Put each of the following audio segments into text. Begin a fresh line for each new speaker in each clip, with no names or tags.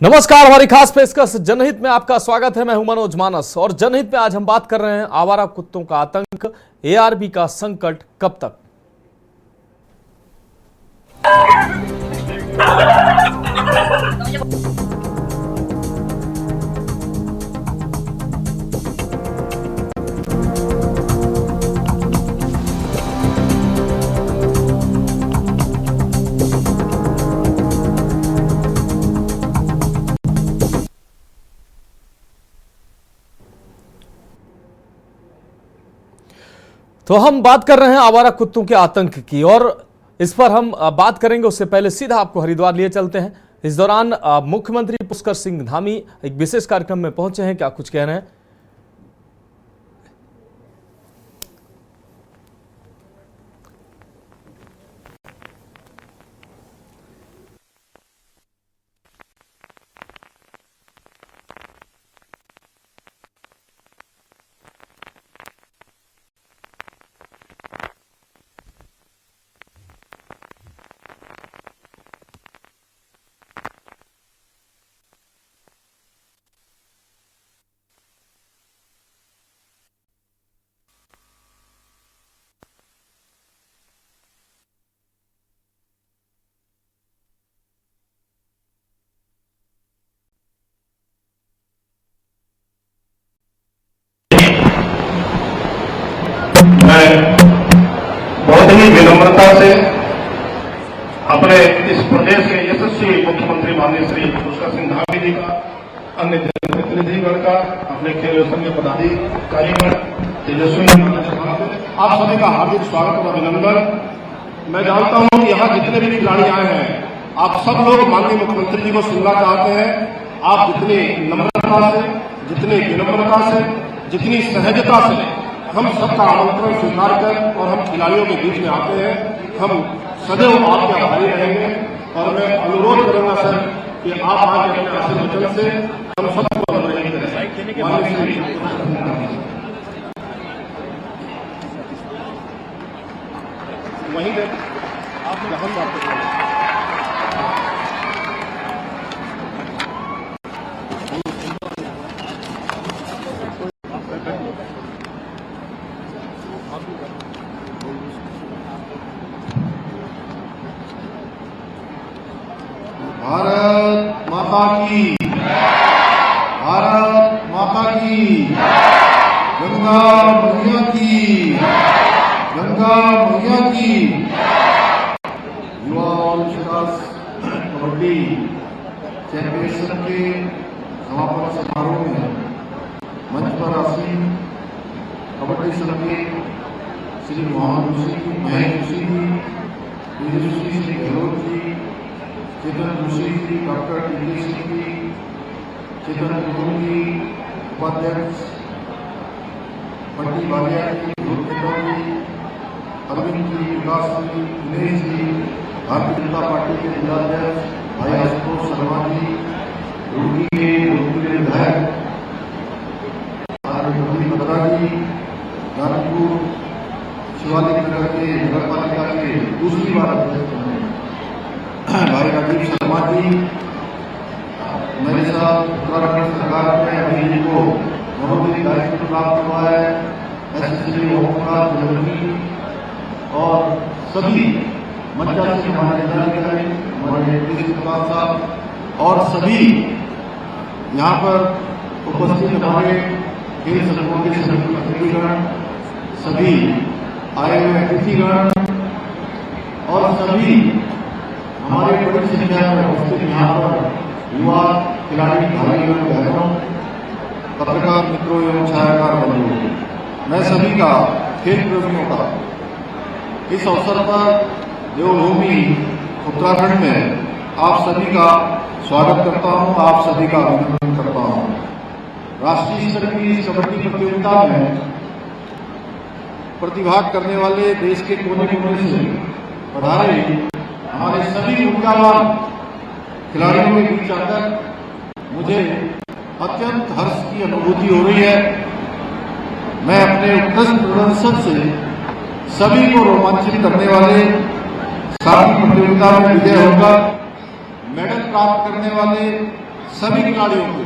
नमस्कार, हमारी खास पेशकश जनहित में आपका स्वागत है। मैं हूं मनोज मानस और जनहित में आज हम बात कर रहे हैं आवारा कुत्तों का आतंक, एआरबी का संकट कब तक। तो हम बात कर रहे हैं आवारा कुत्तों के आतंक की और इस पर हम बात करेंगे। उससे पहले सीधा आपको हरिद्वार लिए चलते हैं। इस दौरान मुख्यमंत्री पुष्कर सिंह धामी एक विशेष कार्यक्रम में पहुंचे हैं। क्या कुछ कह रहे हैं?
मैं बहुत ही विनम्रता से अपने इस प्रदेश के यशस्वी मुख्यमंत्री माननीय श्री पुष्कर सिंह धामी जी का, अन्य जनप्रतिनिधिगण का, अपने खेल संघ के पदाधिकारीगण, तेजस्वी, आप सभी का हार्दिक स्वागत और अभिनंदन। मैं जानता हूं कि यहाँ जितने भी खिलाड़ी आए हैं, आप सब लोग माननीय मुख्यमंत्री जी को सुनना चाहते हैं। आप जितनी नम्रता से, जितनी विनम्रता से, जितनी सहजता से हम सबका आमंत्रण स्वीकार कर और हम खिलाड़ियों के बीच में आते हैं, हम सदैव आपके आभारी रहेंगे। और मैं अनुरोध करूंगा सर कि आप आज अपने आशीर्वचन से हम सबको अनुरोध करें। वहीं आप जहां बात करें। भारत माता की, भारत माता की, गंगा मैया की, गंगा मैया की। युवा विकास कबड्डी चैंपियनशिप के समापन समारोह में मंच पर आसीन कबड्डी संघ के श्री मोहन जोशी, महेश जोशी जी, तेजस्वी श्री गहलोत जी, चेतन जोशी जी, डॉक्टर टीके सिंह जी, चेतन गुरु जी, उपाध्यक्ष बंटी बालिया जी, ध्रुव जी, अरविंद जी, विकास जी, दिनेश जी, भारतीय जनता पार्टी के जिलाध्यक्ष भाई आशुतोष शर्मा जी, रुड़की के विधायक बत्रा जी, गाजीपुर शिवालिक नगर के नगर पालिका के दूसरी बार भाई राजीव शर्मा जी, मेरे साथ उत्तराखंड सरकार ने अभी जी को महोदय दायित्व प्राप्त हुआ है, एसएससी ओमकार जी और सभी मंचा से हमारे जिलाधिकारी, हमारे प्रिंसिपल साहब और सभी यहाँ पर उपस्थित हमारे खेल संघों के सभी प्रतिनिधिगण, सभी आए हुए अतिथिगण और सभी हमारे बड़ी संख्या में उपस्थित यहाँ पर युवा खिलाड़ी, भाइयों, बहनों, पत्रकार मित्रों एवं छायाकार बंधुओं, मैं सभी का, खेल प्रेमियों का इस अवसर पर देवभूमि उत्तराखंड में आप सभी का स्वागत करता हूं, आप सभी का अभिनंदन करता हूं। राष्ट्रीय स्तर की इस कबड्डी प्रतियोगिता में प्रतिभाग करने वाले देश के कोने कोने से पधारे हमारे सभी ऊर्जावान खिलाड़ियों के बीच आकर मुझे अत्यंत हर्ष की अनुभूति हो रही है। मैं अपने उत्कृष्ट प्रदर्शन से सभी को रोमांचित करने वाले साथी प्रतियोगिता में विजय होकर मेडल प्राप्त करने वाले सभी खिलाड़ियों को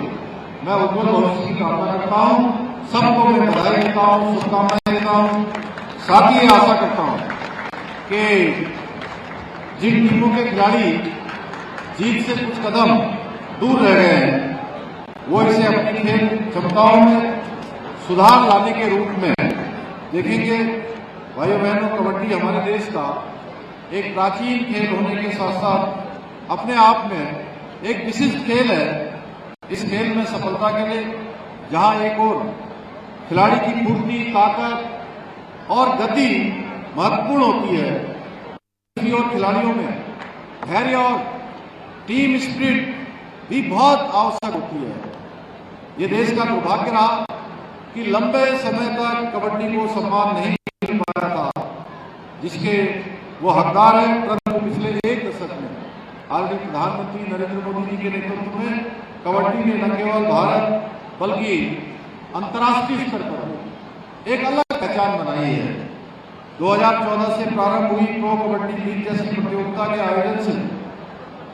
मैं उज्जवल भविष्य की कामना करता हूं। सबको मैं बधाई देता हूं, शुभकामनाएं देता हूं। साथ ही आशा करता हूं कि जिन टीमों के खिलाड़ी जीत से कुछ कदम दूर रह गए हैं वो इसे अपनी खेल क्षमताओं में सुधार लाने के रूप में देखेंगे। भाइयों बहनों, कबड्डी हमारे देश का एक प्राचीन खेल होने के साथ साथ अपने आप में एक विशिष्ट खेल है। इस खेल में सफलता के लिए जहां एक और खिलाड़ी की फुर्ती, ताकत और गति महत्वपूर्ण होती है, दूसरी ओर खिलाड़ियों में धैर्य और टीम स्पिरिट भी बहुत आवश्यक होती है। ये देश का दुर्भाग्य रहा कि लंबे समय तक कबड्डी को सम्मान नहीं मिल पाया था जिसके वो हकदार है। परंतु पिछले एक दशक में आदरणीय प्रधानमंत्री नरेंद्र मोदी जी के नेतृत्व में कबड्डी ने न केवल भारत बल्कि अंतर्राष्ट्रीय स्तर पर एक अलग पहचान बनाई है। 2014 से प्रारंभ हुई प्रो कबड्डी लीग जैसी प्रतियोगिता के आयोजन से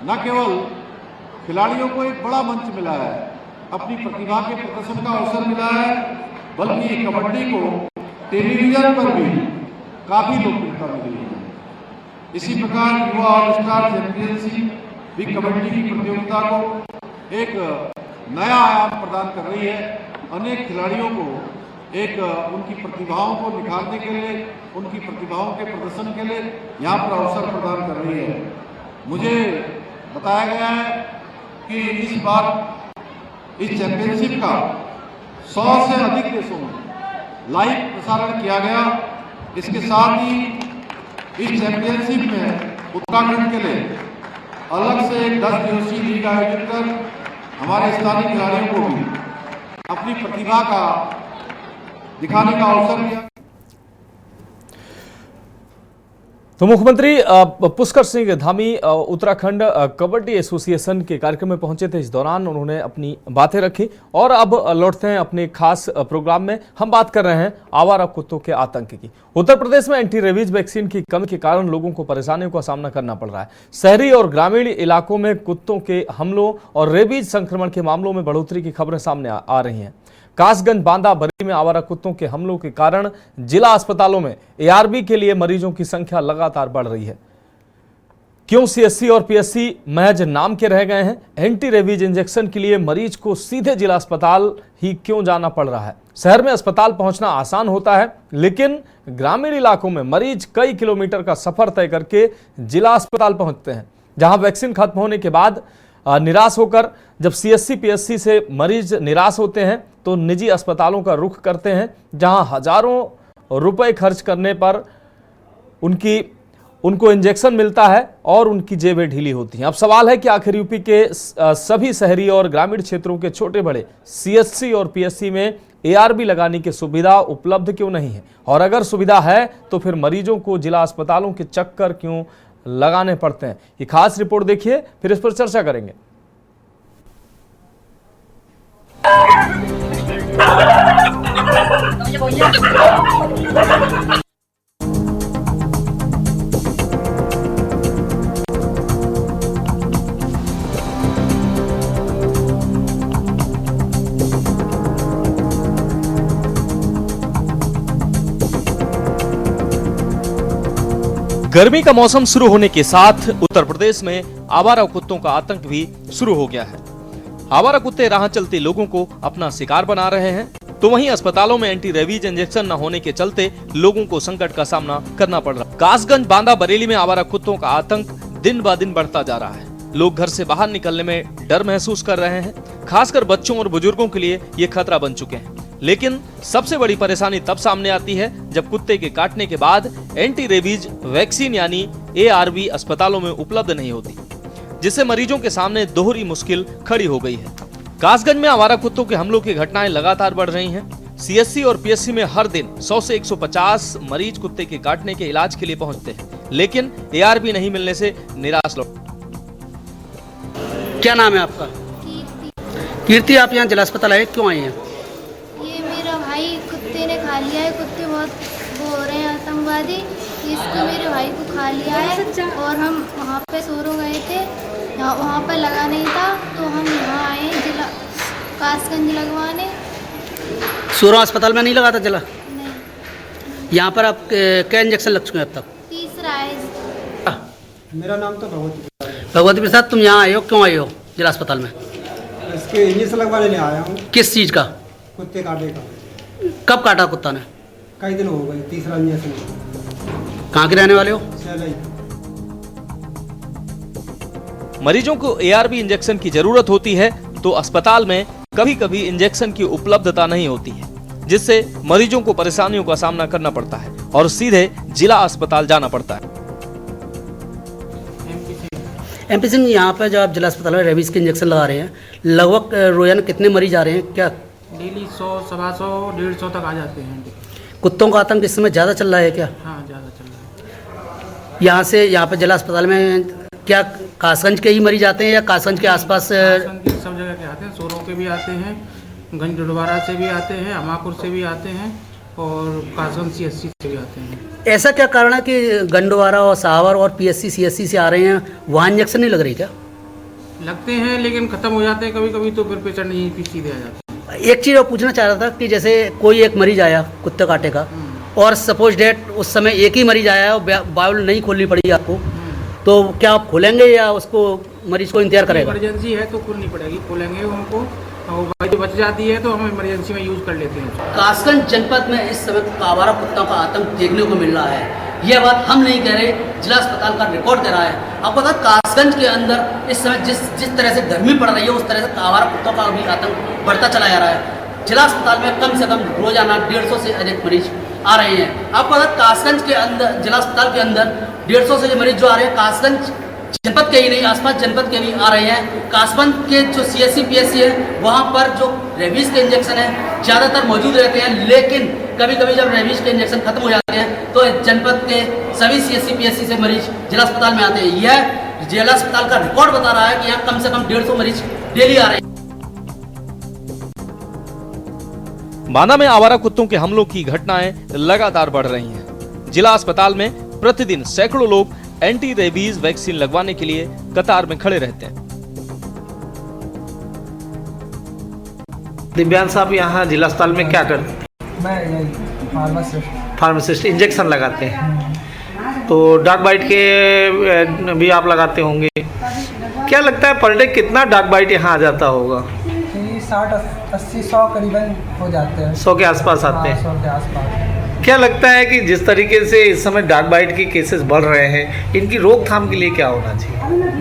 न केवल खिलाड़ियों को एक बड़ा मंच मिला है, अपनी प्रतिभा के प्रदर्शन का अवसर मिला है, बल्कि कबड्डी को टेलीविजन पर भी काफी लोकप्रियता मिली है। इसी प्रकार युवा ऑल स्टार चैंपियनशिप भी कबड्डी की प्रतियोगिता को एक नया आयाम प्रदान कर रही है। अनेक खिलाड़ियों को एक उनकी प्रतिभाओं को निखारने के लिए, उनकी प्रतिभाओं के प्रदर्शन के लिए यहाँ पर अवसर प्रदान कर रही है। मुझे बताया गया है कि इस बार इस चैंपियनशिप का 100 से अधिक देशों में लाइव प्रसारण किया गया। इसके साथ ही इस चैंपियनशिप में उत्तराखंड के लिए अलग से एक 10 दिवसीय लीग आयोजित कर हमारे स्थानीय खिलाड़ियों को भी अपनी प्रतिभा का दिखाने का अवसर दिया।
तो मुख्यमंत्री पुष्कर सिंह धामी उत्तराखंड कबड्डी एसोसिएशन के कार्यक्रम में पहुंचे थे। इस दौरान उन्होंने अपनी बातें रखी और अब लौटते हैं अपने खास प्रोग्राम में। हम बात कर रहे हैं आवारा कुत्तों के आतंक की। उत्तर प्रदेश में एंटी रेबीज वैक्सीन की कमी के कारण लोगों को परेशानियों का सामना करना पड़ रहा है। शहरी और ग्रामीण इलाकों में कुत्तों के हमलों और रेबीज संक्रमण के मामलों में बढ़ोतरी की खबरें सामने आ रही हैं। कासगंज, बांदा, बरेली में आवारा कुत्तों के हमलों के कारण जिला अस्पतालों में एआरबी के लिए मरीजों की संख्या लगातार बढ़ रही है। क्यों सीएससी और पीएससी महज नाम के रह गए हैं? एंटी रेबीज इंजेक्शन के लिए मरीज को सीधे जिला अस्पताल ही क्यों जाना पड़ रहा है? शहर में अस्पताल पहुंचना आसान होता है, लेकिन ग्रामीण इलाकों में मरीज कई किलोमीटर का सफर तय करके जिला अस्पताल पहुंचते हैं, जहां वैक्सीन खत्म होने के बाद निराश होकर जब सीएससी पीएससी से मरीज निराश होते हैं तो निजी अस्पतालों का रुख करते हैं, जहां हजारों रुपए खर्च करने पर उनको इंजेक्शन मिलता है और उनकी जेबें ढीली होती हैं। अब सवाल है कि आखिर यूपी के सभी शहरी और ग्रामीण क्षेत्रों के छोटे बड़े सीएससी और पीएससी में एआरबी लगाने की सुविधा उपलब्ध क्यों नहीं है, और अगर सुविधा है तो फिर मरीजों को जिला अस्पतालों के चक्कर क्यों लगाने पड़ते हैं? ये खास रिपोर्ट देखिए, फिर इस पर चर्चा करेंगे। गर्मी का मौसम शुरू होने के साथ उत्तर प्रदेश में आवारा कुत्तों का आतंक भी शुरू हो गया है। आवारा कुत्ते राह चलते लोगों को अपना शिकार बना रहे हैं, तो वहीं अस्पतालों में एंटी रेबीज इंजेक्शन न होने के चलते लोगों को संकट का सामना करना पड़ रहा है। कासगंज, बांदा, बरेली में आवारा कुत्तों का आतंक दिन ब दिन बढ़ता जा रहा है। लोग घर से बाहर निकलने में डर महसूस कर रहे हैं, खासकर बच्चों और बुजुर्गों के लिए ये खतरा बन चुके हैं। लेकिन सबसे बड़ी परेशानी तब सामने आती है जब कुत्ते के काटने के बाद एंटी रेबीज वैक्सीन यानी एआरबी अस्पतालों में उपलब्ध नहीं होती, जिससे मरीजों के सामने दोहरी मुश्किल खड़ी हो गई है। कासगंज में आवारा कुत्तों के हमलों की घटनाएं लगातार बढ़ रही हैं। सीएससी और पीएससी में हर दिन 100 से 150 मरीज कुत्ते के काटने के इलाज के लिए पहुंचते हैं, लेकिन एआरबी नहीं मिलने से निराश लोग।
क्या नाम है आपका? कीर्ति, आप यहाँ जिला अस्पताल आए, क्यों आई हैं?
ये मेरा भाई कुत्ते ने खा लिया है। कुत्ते बहुत वो हो रहे हैं आतंकवादी, इसको मेरे भाई को खा लिया है। और हम वहाँ पे सोरो गए थे, वहाँ पर लगा नहीं था, तो हम यहाँ आए कासगंज लगवाने।
सूरों अस्पताल में नहीं लगा था चला?
नहीं,
यहाँ पर आप क्या इंजेक्शन लग चुके हैं अब तक?
तीसरा है।
मेरा नाम तो भगवती
भगवती प्रसाद, तुम यहाँ आए हो, क्यों आए हो जिला अस्पताल में?
इसके इंजेक्शन लगवाने नहीं आया हूँ।
किस चीज़ का?
कुत्ते काटे का।
कब काटा कुत्ता ने?
कई दिन हो गए, तीसरा इंजेक्शन।
कहाँ के रहने वाले हो?
सैलई।
मरीजों को एआरवी इंजेक्शन की जरूरत होती है तो अस्पताल में कभी कभी इंजेक्शन की उपलब्धता नहीं होती है, जिससे मरीजों को परेशानियों का सामना करना पड़ता है और सीधे जिला अस्पताल जाना पड़ता है।
MP सिंह, यहाँ पर जो आप जिला अस्पताल में रेबीज के इंजेक्शन लगा रहे हैं, लगभग रोजाना कितने मरीज आ रहे हैं? क्या
डेली 100, 125, 150 तक आ जाते हैं।
कुत्तों का आतंक इस समय ज़्यादा चल रहा है क्या?
हाँ, ज़्यादा चल रहा है।
यहाँ पे जिला अस्पताल में क्या कासगंज के ही मरीज आते हैं या कासगंज के आसपास?
कासगंज के सब जगह के आते हैं, सोरों के भी आते हैं, गंज डोडवारा से भी आते हैं, अमापुर से भी आते हैं और कासगंज CSC से भी आते हैं।
ऐसा क्या कारण है कि गंडवारा और सावर और PSC CSC से आ रहे हैं, वहाँ इंजेक्शन नहीं लग रही क्या?
लगते हैं लेकिन ख़त्म हो जाते हैं कभी कभी, तो फिर पेशेंट नहीं फिर सीधे आ जाते हैं।
एक चीज़ और पूछना चाह रहा था कि जैसे कोई एक मरीज आया कुत्ते काटे का और सपोज डेट उस समय एक ही मरीज आया और बाउल नहीं खोलनी पड़ी आपको, तो क्या आप खोलेंगे या उसको मरीज को इंतजार करेगा?
इमरजेंसी है तो खोलनी पड़ेगी, खोलेंगे उनको, और बाकी बच जाती है तो हम इमरजेंसी में यूज़ कर लेते हैं।
कासगंज जनपद में इस समय आवारा कुत्तों का आतंक देखने को मिल रहा है। यह बात हम नहीं कह रहे, जिला अस्पताल का रिकॉर्ड कह रहा है। आपको पता है कासगंज के अंदर इस समय जिस तरह से गर्मी पड़ रही है, उस तरह से आवारा कुत्तों का भी आतंक बढ़ता चला जा रहा है। जिला अस्पताल में कम से कम रोजाना 150 से अधिक मरीज आ रहे हैं। आपको पता है कासगंज के अंदर, जिला अस्पताल के अंदर 150 से मरीज जो आ रहे हैं, कासगंज जनपद के ही नहीं, आसपास जनपद के भी आ रहे हैं। कासगंज के जो CSC PSC है, वहाँ पर जो रेबीज के इंजेक्शन है ज़्यादातर मौजूद रहते हैं, लेकिन कभी कभी जब रेबीज के इंजेक्शन खत्म हो जाते हैं तो जनपद के सभी CSC PSC से मरीज जिला अस्पताल में आते हैं। यह जिला अस्पताल का रिकॉर्ड बता रहा है कि यहाँ कम से कम 150 मरीज डेली आ रहे हैं।
माना में आवारा कुत्तों के हमलों की घटनाएं लगातार बढ़ रही हैं। जिला अस्पताल में प्रतिदिन सैकड़ों लोग एंटी रेबीज वैक्सीन लगवाने के लिए कतार में खड़े रहते हैं।
दिव्यांश साहब यहाँ जिला अस्पताल में क्या करते हैं?
मैं
फार्मासिस्ट इंजेक्शन लगाते हैं, तो डॉग बाइट के भी आप लगाते होंगे। क्या लगता है पर डे कितना डॉग बाइट यहाँ आ जाता होगा?
60-80-100 करीबन हो जाते हैं।
100 के आसपास आते हैं।
100 के आसपास।
क्या लगता है कि जिस तरीके से इस समय डॉग बाइट के केसेस बढ़ रहे हैं, इनकी रोकथाम के लिए क्या होना चाहिए?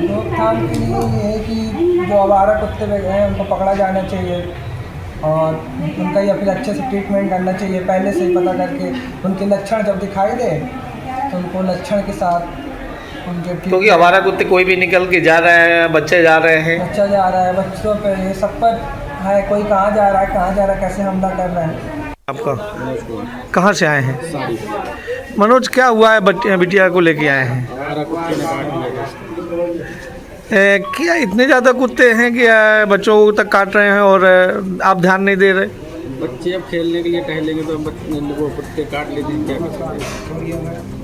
रोकथाम के लिए ये है कि जो आवारा कुत्ते हैं उनको पकड़ा जाना चाहिए और उनका या फिर अच्छे से ट्रीटमेंट करना चाहिए, पहले से ही पता करके उनके लक्षण जब दिखाई दे तो उनको लक्षण के साथ उनके,
क्योंकि आवारा कुत्ते कोई भी निकल के जा रहे हैं, बच्चे जा रहे हैं,
बच्चा जा रहा है, बच्चों पर ये सब पर है, कोई कहाँ जा रहा है, कहाँ जा रहा है, कैसे हमला कर रहे हैं।
आपका कहाँ से आए हैं? मनोज, क्या हुआ है? बिटिया को लेके आए हैं। क्या इतने ज़्यादा कुत्ते हैं कि बच्चों तक काट रहे हैं और आप ध्यान नहीं दे रहे?
बच्चे अब खेलने के लिए टहलेंगे तो वो कुत्ते काट लेते हैं, क्या कर सकते हैं।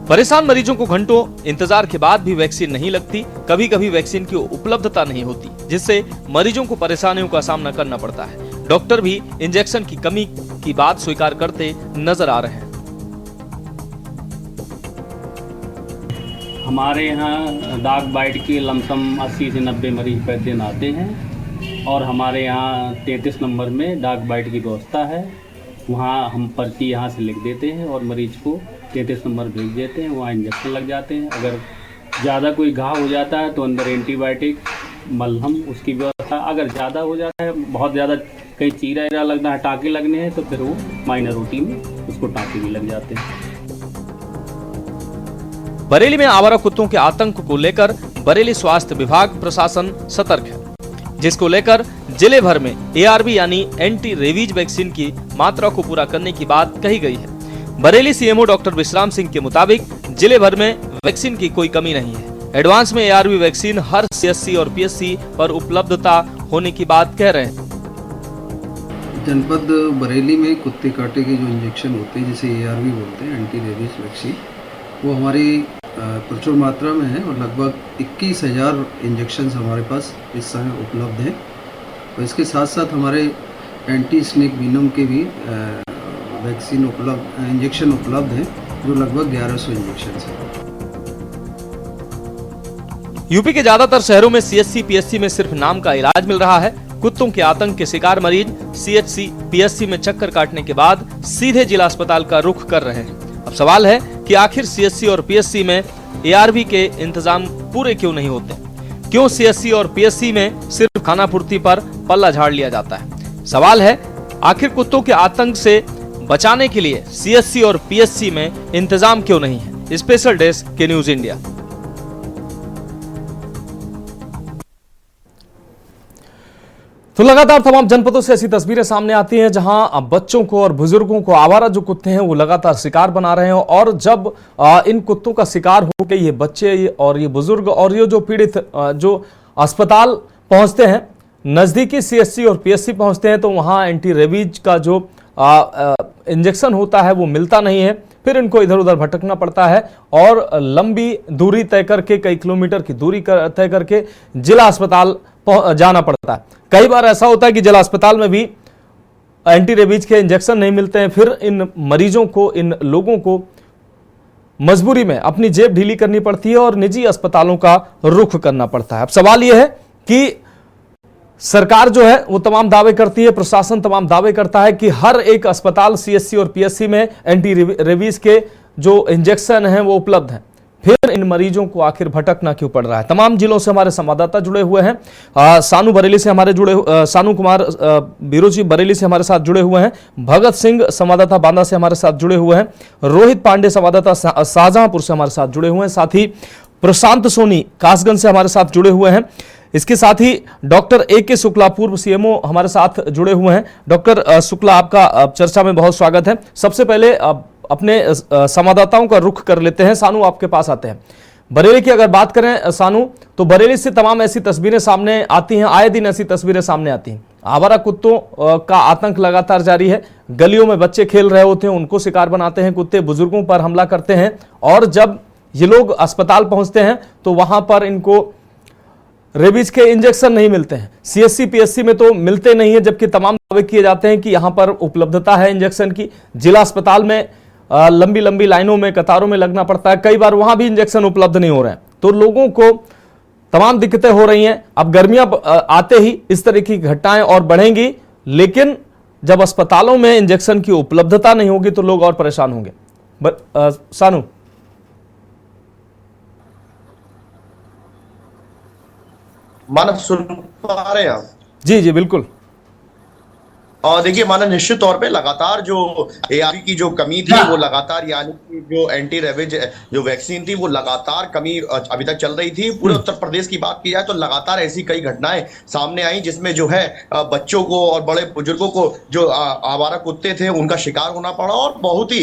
परेशान मरीजों को घंटों इंतजार के बाद भी वैक्सीन नहीं लगती। कभी कभी वैक्सीन की उपलब्धता नहीं होती, जिससे मरीजों को परेशानियों का सामना करना पड़ता है। डॉक्टर भी इंजेक्शन की कमी की बात स्वीकार करते नजर आ रहे हैं।
हमारे यहाँ डॉग बाइट के लमसम 80 से 90 मरीज पर दिन आते हैं और हमारे यहाँ 33 नंबर में डॉग बाइट की व्यवस्था है। वहाँ हम पर्ची यहाँ से लिख देते हैं और मरीज को 33 नंबर भेज देते हैं, वहाँ इंजेक्शन लग जाते हैं। अगर ज़्यादा कोई घाव हो जाता है तो अंदर एंटीबायोटिक, मलहम, उसकी व्यवस्था। अगर ज़्यादा हो जाता है, बहुत ज़्यादा कहीं चीरा ईरा लगना है, टाँके लगने हैं, तो फिर वो माइनर रूटीन में उसको टाँके भी लग जाते हैं।
बरेली में आवारा कुत्तों के आतंक को लेकर बरेली स्वास्थ्य विभाग प्रशासन सतर्क है, जिसको लेकर जिले भर में ARV यानी एंटी रेबीज वैक्सीन की मात्रा को पूरा करने की बात कही गई है। बरेली CMO डॉक्टर विश्राम सिंह के मुताबिक जिले भर में वैक्सीन की कोई कमी नहीं है। एडवांस में ARV वैक्सीन हर CSC और PSC पर उपलब्धता होने की बात कह रहे हैं।
जनपद बरेली में कुत्ते काटे के जो इंजेक्शन होते हैं, जिसे ARV बोलते हैं, एंटी रेबीज वैक्सीन, वो हमारी प्रचुर मात्रा में है और लगभग 21,000 इंजेक्शन्स हमारे पास इस समय उपलब्ध हैं। और इसके साथ साथ हमारे एंटी स्नेक वीनम के भी वैक्सीन इंजेक्शन उपलब्ध हैं, जो लगभग 1100 इंजेक्शन हैं।
यूपी के ज्यादातर शहरों में सीएचसी पीएचसी में सिर्फ नाम का इलाज मिल रहा है। कुत्तों के आतंक के शिकार मरीज सीएचसी पीएचसी में चक्कर काटने के बाद सीधे जिला अस्पताल का रुख कर रहे हैं। अब सवाल है कि आखिर सीएचसी और पीएचसी में एआरवी के इंतजाम पूरे क्यों नहीं होते? क्यों सीएचसी और पीएचसी में सिर्फ खानापूर्ति पर पल्ला झाड़ लिया जाता है? सवाल है आखिर कुत्तों के आतंक से बचाने के लिए सीएचसी और पीएचसी में इंतजाम क्यों नहीं है? स्पेशल डेस्क के न्यूज इंडिया। तो लगातार तमाम जनपदों से ऐसी तस्वीरें सामने आती हैं जहां बच्चों को और बुजुर्गों को आवारा जो कुत्ते हैं वो लगातार शिकार बना रहे हैं। और जब इन कुत्तों का शिकार हो के ये बच्चे और ये बुजुर्ग और ये जो पीड़ित जो अस्पताल पहुंचते हैं, नजदीकी सीएचसी और पीएचसी पहुंचते हैं, तो वहां एंटी रेबीज का जो इंजेक्शन होता है वो मिलता नहीं है। फिर इनको इधर उधर भटकना पड़ता है और लंबी दूरी तय करके, कई किलोमीटर की दूरी तय करके जिला अस्पताल जाना पड़ता है। कई बार ऐसा होता है कि जिला अस्पताल में भी एंटी रेबीज के इंजेक्शन नहीं मिलते हैं। फिर इन मरीजों को, इन लोगों को मजबूरी में अपनी जेब ढीली करनी पड़ती है और निजी अस्पतालों का रुख करना पड़ता है। अब सवाल यह है कि सरकार जो है वो तमाम दावे करती है, प्रशासन तमाम दावे करता है कि हर एक अस्पताल सीएचसी और पीएचसी में एंटी रेबीज के जो इंजेक्शन हैं वो उपलब्ध हैं। फिर इन मरीजों को आखिर भटकना क्यों पड़ रहा है? तमाम जिलों से हमारे संवाददाता जुड़े हुए हैं। सानू बरेली से हमारे सानू कुमार बिरोजी बरेली से हमारे साथ जुड़े हुए हैं। भगत सिंह संवाददाता बांदा से हमारे साथ जुड़े हुए हैं। रोहित पांडे संवाददाता शाहजहांपुर से हमारे साथ जुड़े हुए हैं। साथ ही प्रशांत सोनी कासगंज से हमारे साथ जुड़े हुए हैं। इसके साथ ही डॉक्टर AK शुक्ला पूर्व सीएमओ हमारे साथ जुड़े हुए हैं। डॉक्टर शुक्ला, आपका चर्चा में बहुत स्वागत है। सबसे पहले अपने संवाददाताओं का रुख कर लेते हैं। सानू, आपके पास आते हैं। बरेली की अगर बात करें सानू, तो बरेली से तमाम ऐसी तस्वीरें सामने आती हैं, आए दिन ऐसी तस्वीरें सामने आती हैं। आवारा कुत्तों का आतंक लगातार जारी है। गलियों में बच्चे खेल रहे होते हैं, उनको शिकार बनाते हैं कुत्ते, बुजुर्गों पर हमला करते हैं। और जब ये लोग अस्पताल पहुंचते हैं तो वहां पर इनको रेबीज के इंजेक्शन नहीं मिलते हैं। सीएचसी पीएचसी में तो मिलते नहीं है, जबकि तमाम दावे किए जाते हैं कि यहां पर उपलब्धता है इंजेक्शन की। जिला अस्पताल में लंबी लंबी लाइनों में, कतारों में लगना पड़ता है। कई बार वहां भी इंजेक्शन उपलब्ध नहीं हो रहे हैं, तो लोगों को तमाम दिक्कतें हो रही हैं। अब गर्मियां आते ही इस तरह की घटनाएं और बढ़ेंगी, लेकिन जब अस्पतालों में इंजेक्शन की उपलब्धता नहीं होगी तो लोग और परेशान होंगे। सानू,
मानव सुन पा रहे हैं आप?
जी जी बिल्कुल।
और देखिए मानव, निश्चित तौर पे लगातार जो एआरवी की जो कमी थी वो लगातार, यानी कि जो एंटी रेबीज जो वैक्सीन थी वो लगातार कमी अभी तक चल रही थी। पूरे उत्तर प्रदेश की बात की जाए तो लगातार ऐसी कई घटनाएं सामने आई जिसमें जो है बच्चों को और बड़े बुजुर्गों को जो आवारा कुत्ते थे उनका शिकार होना पड़ा और बहुत ही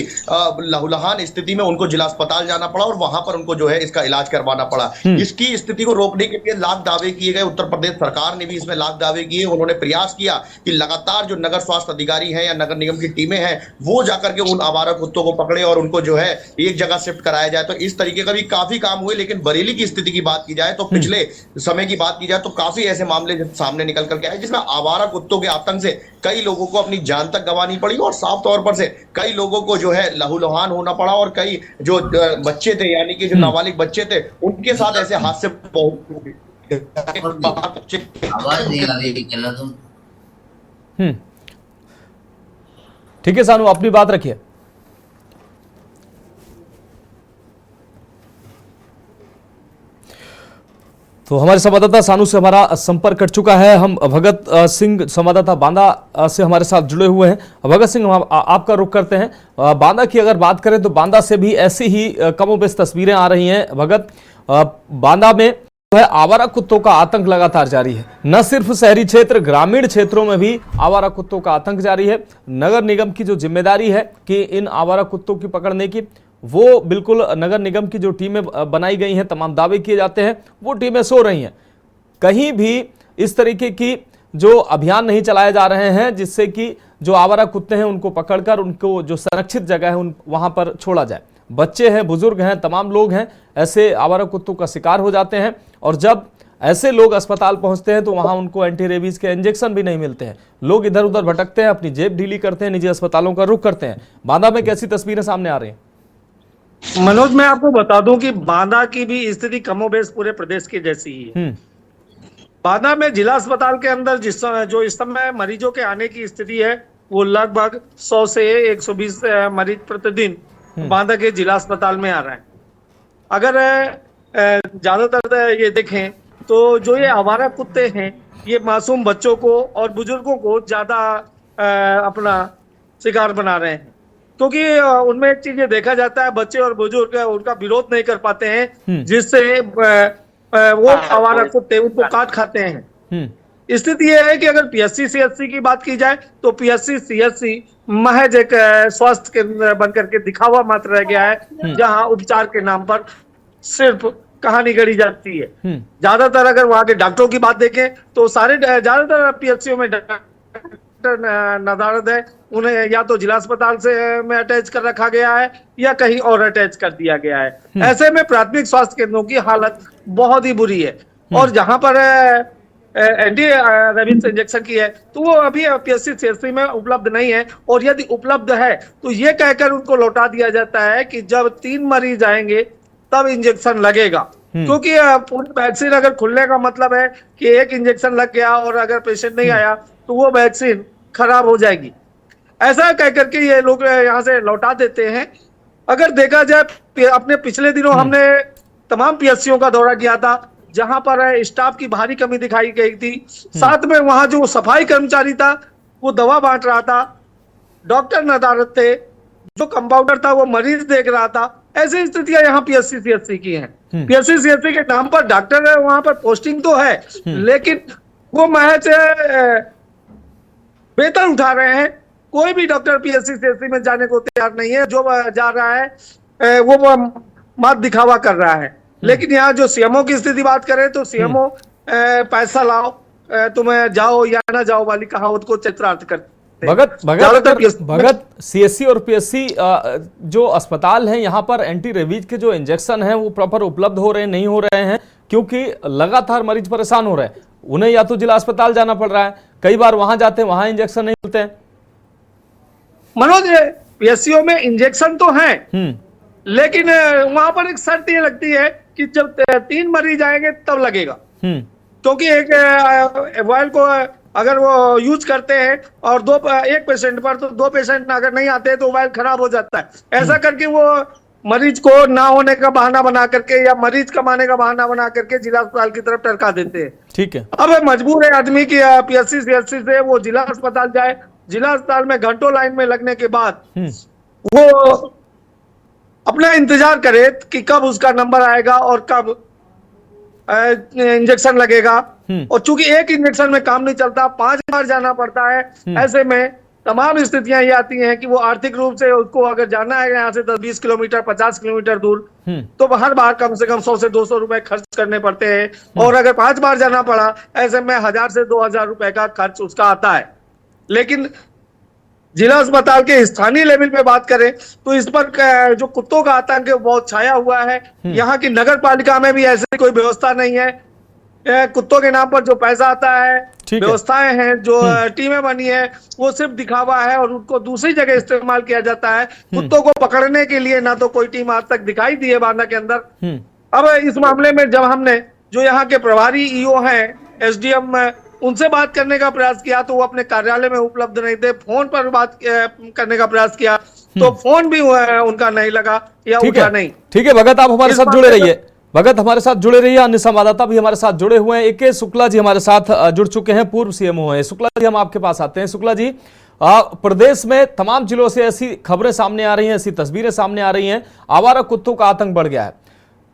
लहूलुहान स्थिति में उनको जिला अस्पताल जाना पड़ा और वहां पर उनको जो है इसका इलाज करवाना पड़ा। इसकी स्थिति को रोकने के लिए लाख दावे किए गए। उत्तर प्रदेश सरकार ने भी इसमें लाख दावे किए। उन्होंने प्रयास किया कि लगातार जो नगर स्वास्थ्य अधिकारी हैं या नगर निगम की टीमें हैं वो जाकर के उन आवारा कुत्तों को पकड़े और उनको जो है एक जगह शिफ्ट कराया जाए। तो इस तरीके का भी काफी काम हुए। लेकिन बरेली की स्थिति की बात की जाए तो पिछले समय की बात की जाए तो काफी ऐसे मामले सामने निकल करके आए जिसमें आवारा कुत्तों के आतंक से कई लोगों को अपनी जान तक गंवानी पड़ी और साफ तौर पर से कई लोगों को जो है लहूलुहान होना पड़ा और कई जो बच्चे थे, यानी कि जो नाबालिग बच्चे थे, उनके साथ ऐसे हादसे
ठीक है सानू, अपनी बात रखिए। तो हमारे संवाददाता सानू से हमारा संपर्क कट चुका है। हम भगत सिंह संवाददाता बांदा से हमारे साथ जुड़े हुए हैं। भगत सिंह, आपका रुख करते हैं। बांदा की अगर बात करें तो बांदा से भी ऐसी ही कमोबेश तस्वीरें आ रही हैं। भगत, बांदा में आवारा कुत्तों का आतंक लगातार जारी है। न सिर्फ शहरी क्षेत्र, ग्रामीण क्षेत्रों में भी आवारा कुत्तों का आतंक जारी है। नगर निगम की जो जिम्मेदारी है कि इन आवारा कुत्तों की पकड़ने की, वो बिल्कुल नगर निगम की जो टीमें बनाई गई हैं, तमाम दावे किए जाते हैं, वो टीमें सो रही हैं। कहीं भी इस तरीके की जो अभियान नहीं चलाए जा रहे हैं जिससे कि जो आवारा कुत्ते हैं उनको पकड़कर उनको जो संरक्षित जगह है वहां पर छोड़ा जाए। बच्चे हैं, बुजुर्ग हैं, तमाम लोग हैं ऐसे आवारा कुत्तों का शिकार हो जाते हैं। और जब ऐसे लोग अस्पताल पहुंचते हैं तो वहां उनको एंटी रेबीज के इंजेक्शन भी नहीं मिलते हैं। लोग इधर उधर भटकते हैं, अपनी जेब ढीली करते हैं, निजी अस्पतालों का रुख करते हैं। बांदा में कैसी तस्वीरें सामने आ रही हैं?
मनोज, मैं आपको बता दूं कि बांदा की भी स्थिति कमोबेश पूरे प्रदेश की जैसी ही है। बांदा में जिला अस्पताल के अंदर जो इस समय मरीजों के आने की स्थिति है वो लगभग 100 से 120 मरीज प्रतिदिन बांदा के जिला अस्पताल में आ रहे हैं। अगर ज्यादातर ये देखें तो जो ये आवारा कुत्ते हैं ये मासूम बच्चों को और बुजुर्गों को ज्यादा अपना शिकार बना रहे हैं, क्योंकि उनमें एक चीज ये देखा जाता है, बच्चे और बुजुर्ग उनका विरोध नहीं कर पाते हैं, जिससे वो आवारा कुत्ते उनको काट खाते हैं। स्थिति यह है कि अगर पीएससी सीएचसी की बात की जाए तो पीएससी सीएचसी महज एक स्वास्थ्य केंद्र बनकर के दिखावा मात्र रह गया है, जहां उपचार के नाम पर सिर्फ कहानी गढ़ी जाती है। ज्यादातर अगर वहां के डॉक्टरों की बात देखें तो सारे ज्यादातर पीएचसीओ में डॉक्टर नदारद है, उन्हें या तो जिला अस्पताल से में अटैच कर रखा गया है या कहीं और अटैच कर दिया गया है। ऐसे में प्राथमिक स्वास्थ्य केंद्रों की हालत बहुत ही बुरी है। और जहां पर एंटी रेबीज इंजेक्शन की है तो वो अभी पीएससी सीएचसी में उपलब्ध नहीं है, और यदि उपलब्ध है तो ये कहकर उनको लौटा दिया जाता है कि जब 3 मरीज आएंगे तब इंजेक्शन लगेगा, क्योंकि पूरी वैक्सीन अगर खुलने का मतलब है कि एक इंजेक्शन लग गया और अगर पेशेंट नहीं आया तो वो वैक्सीन खराब हो जाएगी। ऐसा कह करके ये लोग यहाँ से लौटा देते हैं। अगर देखा जाए अपने पिछले दिनों हमने तमाम पीएससीओ का दौरा किया था जहां पर स्टाफ की भारी कमी दिखाई गई थी। साथ में वहां जो सफाई कर्मचारी था वो दवा बांट रहा था, डॉक्टर नदारद थे, जो कंपाउंडर था वो मरीज देख रहा था। ऐसी स्थितियां यहाँ पीएससी सीएचसी की हैं। पीएससी सीएचसी के नाम पर डॉक्टर है, वहां पर पोस्टिंग तो है, लेकिन वो महज वेतन उठा रहे हैं। कोई भी डॉक्टर पीएससी सीएचसी में जाने को तैयार नहीं है। जो जा रहा है वो मात दिखावा कर रहा है। लेकिन यहाँ जो सीएमओ की स्थिति बात करें तो सीएमओ पैसा लाओ, तुम्हें जाओ या ना जाओ वाली कहावत को चित्रार्थ करते।
भगत सीएससी और पीएससी जो अस्पताल हैं यहाँ पर एंटी रेबीज के जो इंजेक्शन हैं वो प्रॉपर उपलब्ध हो रहे हैं, नहीं हो रहे हैं, क्योंकि लगातार मरीज परेशान हो रहे हैं। उन्हें या तो जिला अस्पताल जाना पड़ रहा है, कई बार वहां जाते हैं, वहां इंजेक्शन नहीं मिलते हैं।
मनोज, पीएससीओ में इंजेक्शन तो है, लेकिन वहां पर एक शर्त ये लगती है कि जब 3 मरीज आएंगे तब लगेगा, क्योंकि एक वायल को अगर वो यूज करते हैं और एक पेशेंट पर तो 2 पेशेंट अगर नहीं आते तो वायल खराब हो जाता है। ऐसा करके वो मरीज को ना होने का बहाना बना करके या मरीज कमाने का बहाना बना करके जिला अस्पताल की तरफ टरका देते हैं।
ठीक है,
अब मजबूर है आदमी की पीएससी सीएचसी से वो जिला अस्पताल जाए। जिला अस्पताल में घंटों लाइन में लगने के बाद वो अपना इंतजार करे कि कब उसका नंबर आएगा और कब इंजेक्शन लगेगा। और चूंकि एक इंजेक्शन में काम नहीं चलता, 5 बार जाना पड़ता है। ऐसे में तमाम स्थितियां ये आती हैं कि वो आर्थिक रूप से उसको अगर जाना है यहाँ से 10-20 किलोमीटर 50 किलोमीटर दूर, तो हर बार कम से कम 100 से 200 रुपए खर्च करने पड़ते हैं। और अगर 5 बार जाना पड़ा, ऐसे में 1000 से 2000 रुपए का खर्च उसका आता है। लेकिन जिला अस्पताल के स्थानीय लेवल पे बात करें तो इस पर जो कुत्तों का आतंक है बहुत छाया हुआ है। यहाँ की नगर पालिका में भी ऐसी कोई व्यवस्था नहीं है। कुत्तों के नाम पर जो पैसा आता है, व्यवस्थाएं हैं, जो टीमें बनी है, वो सिर्फ दिखावा है और उनको दूसरी जगह इस्तेमाल किया जाता है। कुत्तों को पकड़ने के लिए ना तो कोई टीम आज तक दिखाई दी है बांदा के अंदर। अब इस मामले में जब हमने जो यहाँ के प्रभारी ईओ हैं, एसडीएम, उनसे बात करने का प्रयास किया तो वो अपने कार्यालय में उपलब्ध नहीं थे। फोन पर बात करने का प्रयास किया तो फोन भी उनका नहीं लगा या उठा नहीं।
ठीक है भगत, आप हमारे साथ जुड़े रहिए। भगत हमारे साथ जुड़े रहिए, अन्य संवाददाता भी हमारे साथ जुड़े हुए हैं। AK शुक्ला जी हमारे साथ जुड़ चुके हैं, पूर्व सीएमओ हैं। शुक्ला जी, हम आपके पास आते हैं। शुक्ला जी, प्रदेश में तमाम जिलों से ऐसी खबरें सामने आ रही हैं, ऐसी तस्वीरें सामने आ रही हैं, आवारा कुत्तों का आतंक बढ़ गया है।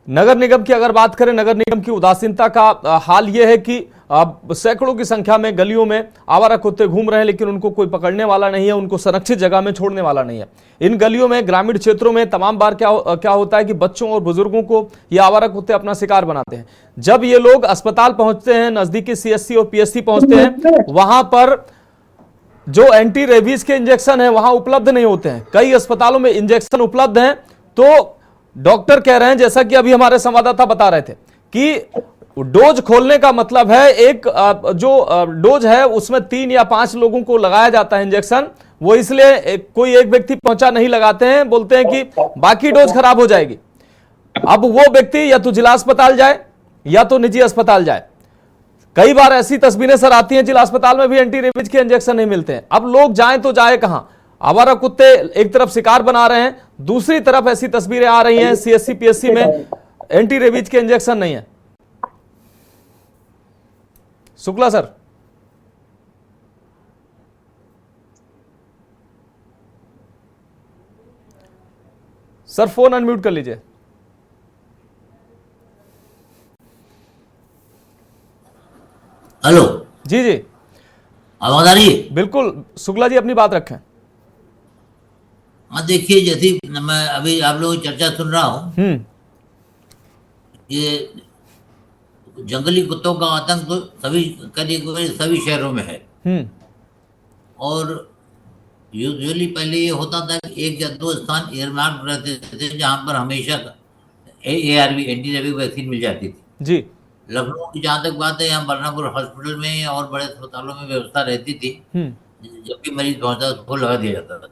नगर निगम की अगर बात करें, नगर निगम की उदासीनता का हाल यह है कि सैकड़ों की संख्या में गलियों में आवारा कुत्ते घूम रहे हैं, लेकिन उनको कोई पकड़ने वाला नहीं है, उनको संरक्षित जगह में छोड़ने वाला नहीं है। इन गलियों में, ग्रामीण क्षेत्रों में तमाम बार क्या होता है कि बच्चों और बुजुर्गों को ये आवारा कुत्ते अपना शिकार बनाते हैं। जब ये लोग अस्पताल पहुंचते हैं, नजदीकी CSC और PSC पहुंचते हैं, वहां पर जो एंटी रेबीज के इंजेक्शन है वहां उपलब्ध नहीं होते हैं। कई अस्पतालों में इंजेक्शन उपलब्ध हैं, तो डॉक्टर कह रहे हैं, जैसा कि अभी हमारे संवाददाता बता रहे थे, कि डोज खोलने का मतलब है एक जो डोज है उसमें 3 या 5 लोगों को लगाया जाता है इंजेक्शन, वो इसलिए कोई एक व्यक्ति पहुंचा नहीं लगाते हैं, बोलते हैं कि बाकी डोज खराब हो जाएगी। अब वो व्यक्ति या तो जिला अस्पताल जाए या तो निजी अस्पताल जाए। कई बार ऐसी तस्वीरें सर आती हैं, जिला अस्पताल में भी एंटी रेबीज के इंजेक्शन नहीं मिलते हैं। अब लोग जाएं तो जाए कहां? आवारा कुत्ते एक तरफ शिकार बना रहे हैं, दूसरी तरफ ऐसी तस्वीरें आ रही हैं सीएससी पीएससी में एंटी रेबीज के इंजेक्शन नहीं है। Shukla sir. Sir phone unmute कर लीजिए।
हेलो
जी जी,
आवाज आ रही है?
बिल्कुल शुक्ला जी, अपनी बात रखें।
हाँ देखिए, जैसे मैं अभी आप लोगों की चर्चा सुन रहा हूँ, ये जंगली कुत्तों का आतंक तो करीब सभी शहरों में है। और यूजुअली पहले ये होता था कि 1 या 2 स्थान एयरमार्क रहते थे जहाँ पर हमेशा ARV एंटी रेबीज वैक्सीन मिल जाती थी
जी।
लखनऊ की जहाँ तक बात है, यहाँ बर्नापुर हॉस्पिटल में और बड़े अस्पतालों में व्यवस्था रहती थी, जब भी मरीज पहुंचता था उसको लगा दिया जाता था।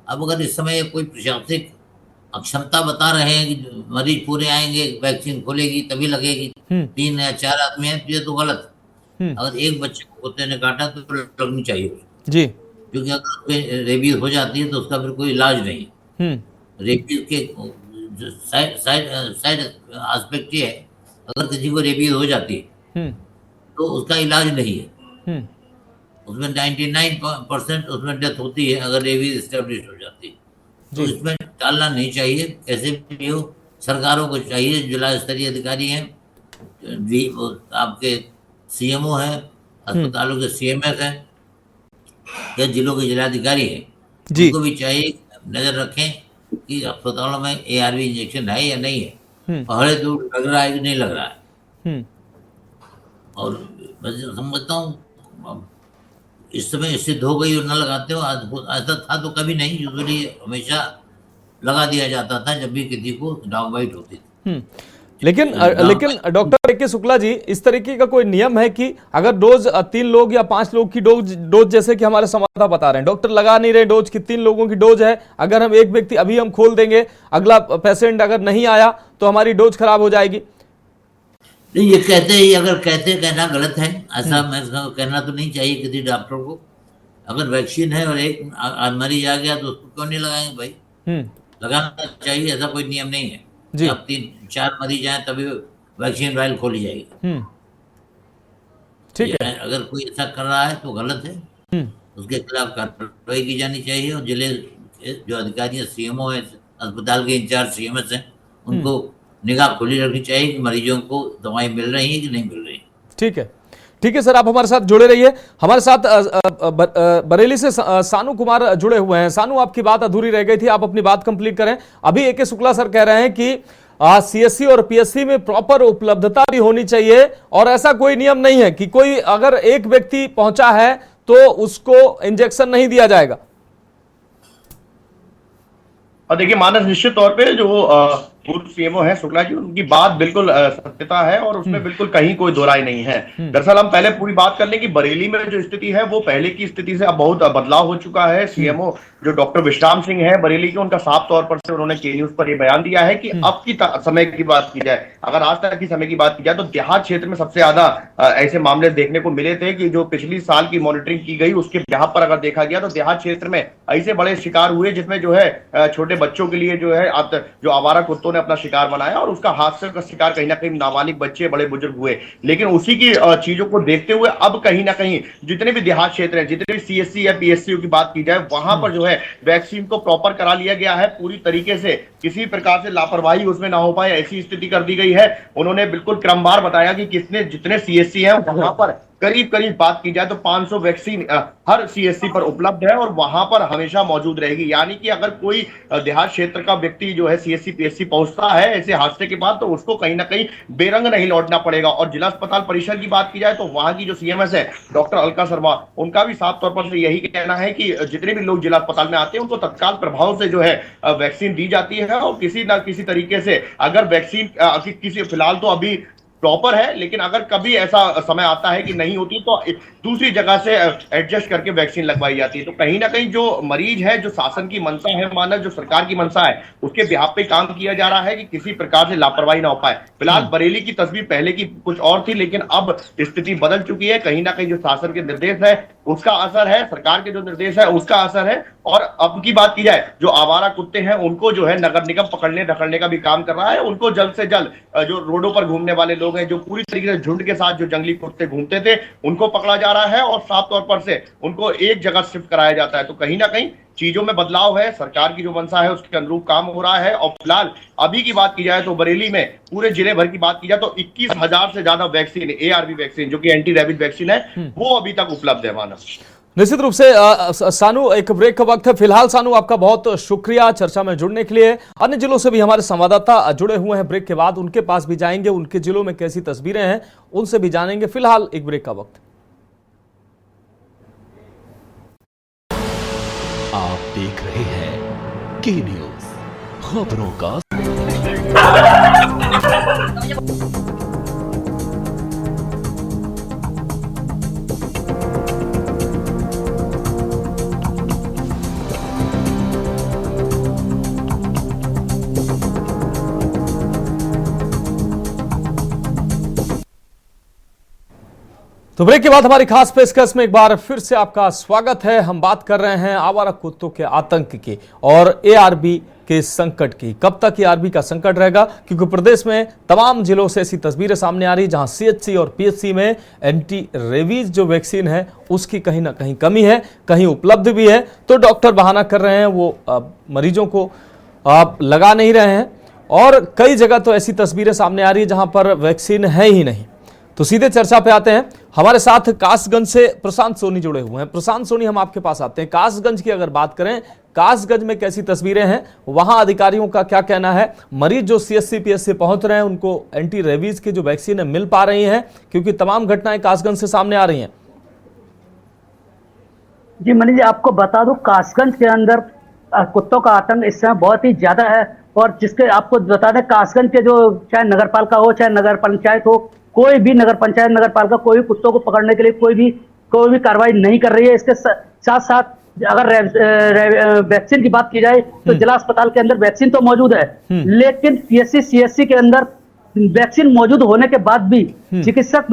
अब अगर इस समय कोई प्रशासनिक अक्षमता बता रहे हैं कि मरीज पूरे आएंगे, वैक्सीन खुलेगी तभी लगेगी, 3 या 4 आदमी हैं, तो ये तो गलत। अगर एक बच्चे को कुत्ते ने काटा तो लगनी चाहिए
जी,
क्योंकि अगर रेबीज हो जाती है तो उसका फिर कोई इलाज नहीं है। रेबीज के साइड एस्पेक्ट ये है, अगर किसी को रेबीज हो जाती है तो उसका इलाज नहीं है। उसमें 99% उसमें डेथ होती है अगर रेबीज एस्टेब्लिश हो जाती है। तो इसमें टालना नहीं चाहिए, कैसे भी हो। सरकारों को चाहिए, जिला स्तरीय अधिकारी हैं, आपके CMO हैं, अस्पतालों के CMS हैं या जिलों के जिलाधिकारी हैं, उनको भी चाहिए नजर रखें कि अस्पतालों में ARV इंजेक्शन है या नहीं है, पहले तो लग रहा है कि नहीं लग रहा है। और मैं समझता हूँ इस समय सिद्ध हो गई और न लगाते हो, ऐसा था तो कभी नहीं, यूजुअली हमेशा लगा दिया जाता था जब भी किसी को डॉग बाइट होती थी।
लेकिन डॉक्टर A.K. शुक्ला जी, इस तरीके का कोई नियम है कि अगर डोज 3 लोग या 5 लोग की डोज जैसे कि हमारे संवाददाता बता रहे हैं, डॉक्टर लगा नहीं रहे डोज कि 3 लोगों की डोज है, अगर हम एक व्यक्ति अभी हम खोल देंगे, अगला पेशेंट अगर नहीं आया तो हमारी डोज खराब हो जाएगी?
नहीं, ये कहते ही अगर कहना गलत है, ऐसा मैं कहना तो नहीं चाहिए किसी डॉक्टर को। अगर वैक्सीन है और एक मरीज आ गया तो उसको क्यों नहीं लगाएंगे भाई? लगाना चाहिए, ऐसा कोई नियम नहीं है। अब 3-4 मरीज आए तभी वैक्सीन वाइल खोली जाएगी।
ठीक है,
अगर कोई ऐसा कर रहा है तो गलत है, उसके खिलाफ कार्रवाई की जानी चाहिए। और जिले जो अधिकारी है, CMO है, अस्पताल के इंचार्ज CMS हैं, उनको निगाह खुली रखनी चाहिए कि मरीजों को दवाई मिल रही है कि नहीं मिल रही।
ठीक है, ठीक है सर, आप हमारे साथ जुड़े रहिए। हमारे साथ बरेली से सानू कुमार जुड़े हुए हैं। सानू, आपकी बात अधूरी रह गई थी, आप अपनी बात कंप्लीट करें। अभी A.K. शुक्ला सर कह रहे हैं कि CSC और PSC में प्रॉपर उपलब्धता भी होनी चाहिए और ऐसा कोई नियम नहीं है कि कोई अगर एक व्यक्ति पहुंचा है तो उसको इंजेक्शन नहीं दिया जाएगा।
और देखिए मानस, निश्चित तौर पे जो पूर्व CMO है शुक्ला जी, उनकी बात बिल्कुल सत्यता है और उसमें बिल्कुल कहीं कोई दो राय नहीं है। दरअसल हम पहले पूरी बात कर लें कि बरेली में जो स्थिति है वो पहले की स्थिति से अब बहुत बदलाव हो चुका है। CMO जो डॉक्टर विश्राम सिंह है बरेली के, उनका साफ तौर पर से उन्होंने K न्यूज पर ये बयान दिया है कि अब की समय की बात की जाए, अगर आज तक की समय की बात की जाए तो देहात क्षेत्र में सबसे ज्यादा ऐसे मामले देखने को मिले थे कि जो पिछली साल की मॉनिटरिंग की गई उसके बिहाफ पर अगर देखा गया तो देहात क्षेत्र में ऐसे बड़े शिकार हुए जिसमें जो है छोटे बच्चों के लिए जो है जो आवारा कुत्तों ने अपना शिकार बनाया और उसका हादसे का शिकार कहीं ना कहीं नाबालिग बच्चे, बड़े बुजुर्ग हुए। लेकिन उसी की चीजों को देखते हुए अब कहीं ना कहीं जितने भी देहात क्षेत्र हैं, जितने भी CSC या PSC की बात की जाए, वहां पर जो है वैक्सीन को प्रॉपर करा लिया गया है पूरी तरीके से, किसी प्रकार से लापरवाही उसमें ना हो पाए ऐसी स्थिति कर दी गई है। उन्होंने बिल्कुल क्रमवार बताया कि किसने जितने CSC हैं वहां पर करीब करीब बात की जाए तो 500 वैक्सीन हर सीएससी पर उपलब्ध है और वहां पर हमेशा मौजूद रहेगी। यानी कि अगर कोई देहात क्षेत्र का व्यक्ति जो है सीएससी पीएससी पहुंचता है ऐसे हादसे के बाद, तो उसको कहीं ना कहीं बेरंग नहीं लौटना पड़ेगा। और जिला अस्पताल परिसर की बात की जाए तो वहां की जो सीएमएस है डॉक्टर अलका शर्मा, उनका भी साफ तौर पर से यही कहना है कि जितने भी लोग जिला अस्पताल में आते हैं उनको तत्काल प्रभाव से जो है वैक्सीन दी जाती है। और किसी ना किसी तरीके से अगर वैक्सीन किसी फिलहाल तो अभी प्रॉपर है, लेकिन अगर कभी ऐसा समय आता है कि नहीं होती तो दूसरी जगह से एडजस्ट करके वैक्सीन लगवाई जाती है। तो कहीं ना कहीं जो मरीज है, जो शासन की मंशा है, माना जो सरकार की मंशा है, उसके बिहाफ पे काम किया जा रहा है कि किसी प्रकार से लापरवाही ना हो पाए। फिलहाल बरेली की तस्वीर पहले की कुछ और थी, लेकिन अब स्थिति बदल चुकी है। कहीं ना कहीं जो शासन के निर्देश है उसका असर है, सरकार के जो निर्देश है उसका असर है। और अब की बात की जाए, जो आवारा कुत्ते हैं उनको जो है नगर निगम पकड़ने ढकड़ने का भी काम कर रहा है। उनको जल्द से जल्द जो रोडों पर घूमने वाले लोग हैं, जो पूरी तरीके से झुंड के साथ जो जंगली कुत्ते घूमते थे, उनको पकड़ा जा रहा है और साफ तौर पर से उनको एक जगह शिफ्ट कराया जाता है। तो कहीं ना कहीं चीजों में बदलाव है, सरकार की जो मंशा है उसके अनुरूप काम हो रहा है। और फिलहाल अभी की बात की जाए तो बरेली में पूरे जिले भर की बात की जाए तो 21,000 से ज्यादा वैक्सीन, ARV वैक्सीन जो कि एंटी रैबिज वैक्सीन है, वो अभी तक उपलब्ध है। मानव
निश्चित रूप से सानू, एक ब्रेक का वक्त है फिलहाल। सानू, आपका बहुत शुक्रिया चर्चा में जुड़ने के लिए। अन्य जिलों से भी हमारे संवाददाता जुड़े हुए हैं, ब्रेक के बाद उनके पास भी जाएंगे, उनके जिलों में कैसी तस्वीरें हैं उनसे भी जानेंगे। फिलहाल एक ब्रेक का वक्त।
आप देख रहे हैं के न्यूज, खबरों का
तो ब्रेक के बाद हमारी खास पेशकश में एक बार फिर से आपका स्वागत है। हम बात कर रहे हैं आवारा कुत्तों के आतंक की और ARV के संकट की। कब तक ARV का संकट रहेगा, क्योंकि प्रदेश में तमाम जिलों से ऐसी तस्वीरें सामने आ रही जहां CHC और PHC में एंटी रेबीज जो वैक्सीन है उसकी कहीं ना कहीं कमी है, कहीं उपलब्ध भी है तो डॉक्टर बहाना कर रहे हैं, वो मरीजों को लगा नहीं रहे हैं। और कई जगह तो ऐसी तस्वीरें सामने आ रही है जहां पर वैक्सीन है ही नहीं। तो सीधे चर्चा पे आते हैं। हमारे साथ कासगंज से प्रशांत सोनी जुड़े हुए हैं। प्रशांत सोनी, हम आपके पास आते हैं। कासगंज की अगर बात करें, कासगंज में कैसी तस्वीरें हैं, वहां अधिकारियों का क्या कहना है? मरीज जो CHC PHC पहुंच रहे हैं उनको एंटी रेबीज की जो वैक्सीन है मिल पा रही है? क्योंकि तमाम घटनाएं कासगंज से सामने आ रही हैं।
जी मनीष जी, आपको बता दूं कासगंज के अंदर कुत्तों का आतंक इस समय बहुत ही ज्यादा है। और जिसके आपको बता दें, कासगंज के जो चाहे नगर पालिका हो चाहे नगर पंचायत हो, कोई भी नगर पंचायत नगर पालिका कोई भी कुत्तों को पकड़ने के लिए कोई भी कार्रवाई नहीं कर रही है। इसके साथ साथ अगर वैक्सीन की बात की जाए तो जिला अस्पताल के अंदर वैक्सीन तो मौजूद है, लेकिन PHC CHC के अंदर वैक्सीन मौजूद होने के बाद भी चिकित्सक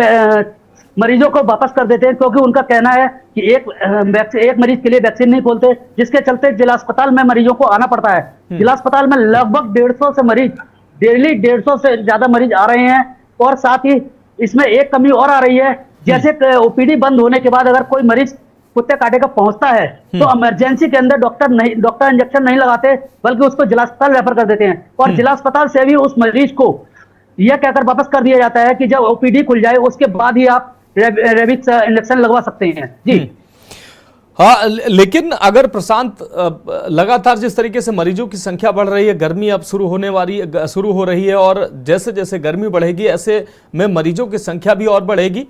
मरीजों को वापस कर देते हैं, क्योंकि उनका कहना है कि एक मरीज के लिए वैक्सीन नहीं खोलते, जिसके चलते जिला अस्पताल में मरीजों को आना पड़ता है। जिला अस्पताल में लगभग 150 से मरीज डेली 150 से ज्यादा मरीज आ रहे हैं। और साथ ही इसमें एक कमी और आ रही है, जैसे OPD बंद होने के बाद अगर कोई मरीज कुत्ते काटे का पहुंचता है तो इमरजेंसी के अंदर डॉक्टर इंजेक्शन नहीं लगाते, बल्कि उसको जिला अस्पताल रेफर कर देते हैं। और जिला अस्पताल से भी उस मरीज को यह कहकर वापस कर दिया जाता है कि जब OPD खुल जाए उसके बाद ही आप रेबीज इंजेक्शन लगवा सकते हैं। जी
हाँ, लेकिन अगर प्रशांत लगातार जिस तरीके से मरीजों की संख्या बढ़ रही है, गर्मी अब शुरू हो रही है और जैसे जैसे गर्मी बढ़ेगी ऐसे में मरीजों की संख्या भी और बढ़ेगी,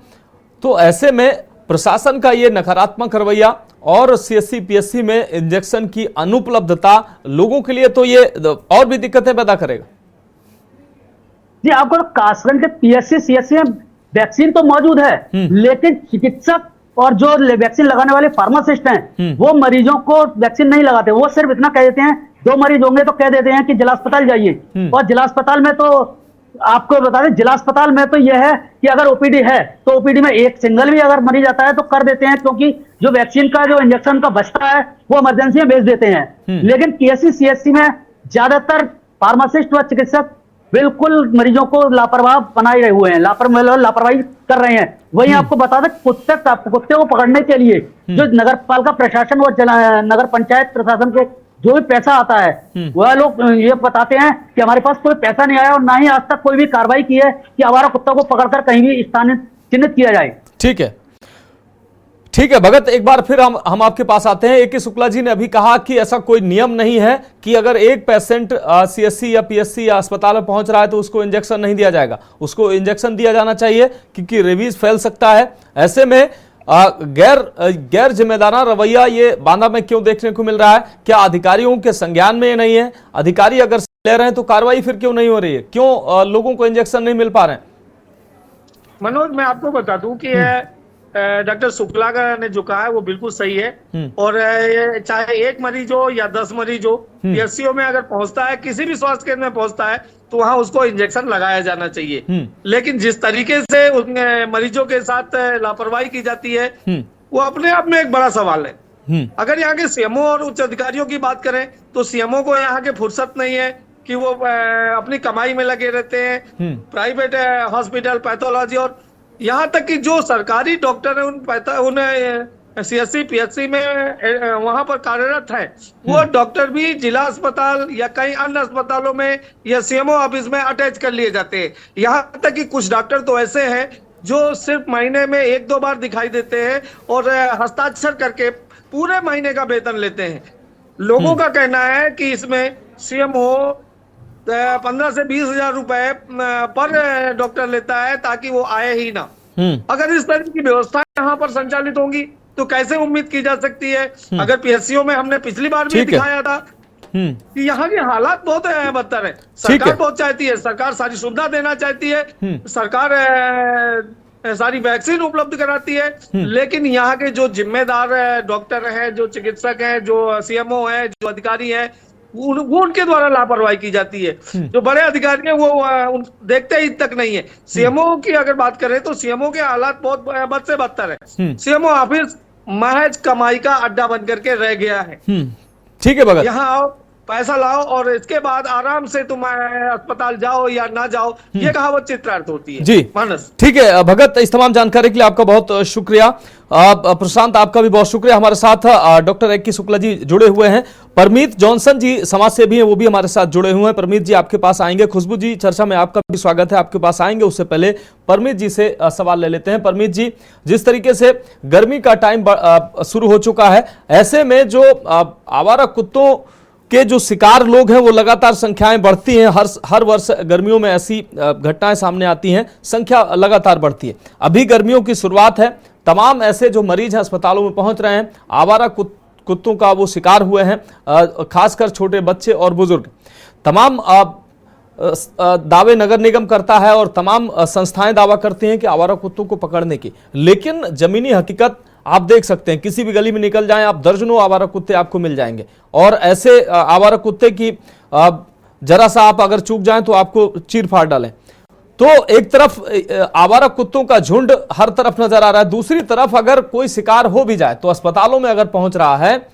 तो ऐसे में प्रशासन का ये नकारात्मक रवैया और CHC PHC में इंजेक्शन की अनुपलब्धता लोगों के लिए तो ये और भी दिक्कतें पैदा करेगा।
जी आपको तो कासगंज के PHC CHC में वैक्सीन तो मौजूद है, लेकिन चिकित्सक और जो वैक्सीन लगाने वाले फार्मासिस्ट हैं वो मरीजों को वैक्सीन नहीं लगाते। वो सिर्फ इतना कह देते हैं, 2 मरीज होंगे तो कह देते हैं कि जिला अस्पताल जाइए। और जिला अस्पताल में तो आपको बता दें, जिला अस्पताल में तो यह है कि अगर OPD है तो OPD में एक सिंगल भी अगर मरीज आता है तो कर देते हैं, क्योंकि जो वैक्सीन का जो इंजेक्शन का बचता है वो इमरजेंसी में भेज देते हैं। लेकिन PHC CHC में ज्यादातर फार्मासिस्ट व चिकित्सक बिल्कुल मरीजों को लापरवाह बनाए रहे हुए हैं, लापरवाही कर रहे हैं। वहीं आपको बता दें, कुत्ते को पकड़ने के लिए जो नगर पालिका प्रशासन और नगर पंचायत प्रशासन के जो भी पैसा आता है, वह लोग ये बताते हैं कि हमारे पास कोई पैसा नहीं आया और ना ही आज तक कोई भी कार्रवाई की है कि आवारा कुत्तों को पकड़कर कहीं भी स्थानित चिन्हित किया जाए।
ठीक है, ठीक है भगत, एक बार फिर हम आपके पास आते हैं। ए.के. शुक्ला जी ने अभी कहा कि ऐसा कोई नियम नहीं है कि अगर एक पेशेंट सीएससी या पीएससी या अस्पताल में पहुंच रहा है तो उसको इंजेक्शन नहीं दिया जाएगा, उसको इंजेक्शन दिया जाना चाहिए क्योंकि रेबीज फैल सकता है। ऐसे में गैर जिम्मेदाराना रवैया ये बांदा में क्यों देखने को मिल रहा है? क्या अधिकारियों के संज्ञान में ये नहीं है? अधिकारी अगर ले रहे हैं तो कार्रवाई फिर क्यों नहीं हो रही है? क्यों लोगों को इंजेक्शन नहीं मिल पा रहे हैं?
मनोज, मैं आपको बता दूं कि डॉक्टर शुक्ला का ने जो कहा है वो बिल्कुल सही है। और चाहे एक मरीज हो या 10 मरीज हो, पीएससीओ में अगर पहुंचता है, किसी भी स्वास्थ्य केंद्र में पहुंचता है तो वहां उसको इंजेक्शन लगाया जाना चाहिए। लेकिन जिस तरीके से उन मरीजों के साथ लापरवाही की जाती है वो अपने आप में एक बड़ा सवाल है। अगर यहाँ के सीएमओ और उच्च अधिकारियों की बात करें तो सीएमओ को यहाँ के फुर्सत नहीं है कि वो अपनी कमाई में लगे रहते हैं। प्राइवेट हॉस्पिटल, पैथोलॉजी और यहाँ तक कि जो सरकारी डॉक्टर है उन सीएससी पीएचसी में वहां पर कार्यरत है, वो डॉक्टर भी जिला अस्पताल या कई अन्य अस्पतालों में या सीएमओ ऑफिस में अटैच कर लिए जाते हैं। यहाँ तक कि कुछ डॉक्टर तो ऐसे हैं जो सिर्फ महीने में 1-2 बार दिखाई देते हैं और हस्ताक्षर करके पूरे महीने का वेतन लेते हैं। लोगों का कहना है कि इसमें सीएमओ 15 से 20 हजार रुपए पर डॉक्टर लेता है ताकि वो आए ही ना। अगर इस तरह की व्यवस्था यहाँ पर संचालित होंगी तो कैसे उम्मीद की जा सकती है? अगर पीएससीओ में हमने पिछली बार भी दिखाया था कि यहाँ के हालात बहुत बदतर है। सरकार बहुत चाहती है, सरकार सारी सुविधा देना चाहती है, सरकार सारी वैक्सीन उपलब्ध कराती है, लेकिन यहाँ के जो जिम्मेदार डॉक्टर हैं, जो चिकित्सक हैं, जो सीएमओ हैं, जो अधिकारी हैं, वो उनके द्वारा लापरवाही की जाती है। जो बड़े अधिकारी हैं वो देखते ही तक नहीं है। सीएमओ की अगर बात करें तो सीएमओ के हालात बहुत बद से बदतर है। सीएमओ ऑफिस महज कमाई का अड्डा बन करके रह गया है।
ठीक है भगत,
यहाँ आओ, पैसा लाओ और इसके बाद आराम से तुम अस्पताल जाओ या ना जाओ, ये कहावत चित्रार्थ होती है।
जी
मानस,
ठीक है भगत, इस तमाम जानकारी के लिए आपका बहुत शुक्रिया। प्रशांत, आपका भी बहुत शुक्रिया। हमारे साथ डॉक्टर ए.के. शुक्ला जी जुड़े हुए हैं। परमीत जॉनसन जी समाज सेवी हैं, वो भी हमारे साथ जुड़े हुए हैं। परमीत जी आपके पास आएंगे। खुशबू जी, चर्चा में आपका भी स्वागत है, आपके पास आएंगे। उससे पहले परमीत जी से सवाल ले लेते हैं। परमीत जी, जिस तरीके से गर्मी का टाइम शुरू हो चुका है, ऐसे में जो आवारा कुत्तों के जो शिकार लोग हैं वो लगातार संख्याएं बढ़ती हैं। हर वर्ष गर्मियों में ऐसी घटनाएं सामने आती हैं, संख्या लगातार बढ़ती है। अभी गर्मियों की शुरुआत है, तमाम ऐसे जो मरीज हैं अस्पतालों में पहुंच रहे हैं, आवारा कुत्तों का वो शिकार हुए हैं, खासकर छोटे बच्चे और बुजुर्ग। तमाम दावे नगर निगम करता है और तमाम संस्थाएं दावा करती हैं कि आवारा कुत्तों को पकड़ने की, लेकिन जमीनी हकीकत आप देख सकते हैं। किसी भी गली में निकल जाएं आप, दर्जनों आवारा कुत्ते आपको मिल जाएंगे। और ऐसे आवारा कुत्ते की जरा सा आप अगर चूक जाएं तो आपको चीर फाड़ डालें। तो एक तरफ आवारा कुत्तों का झुंड हर तरफ नजर आ रहा है, दूसरी तरफ अगर कोई शिकार हो भी जाए तो अस्पतालों में अगर पहुंच रहा है,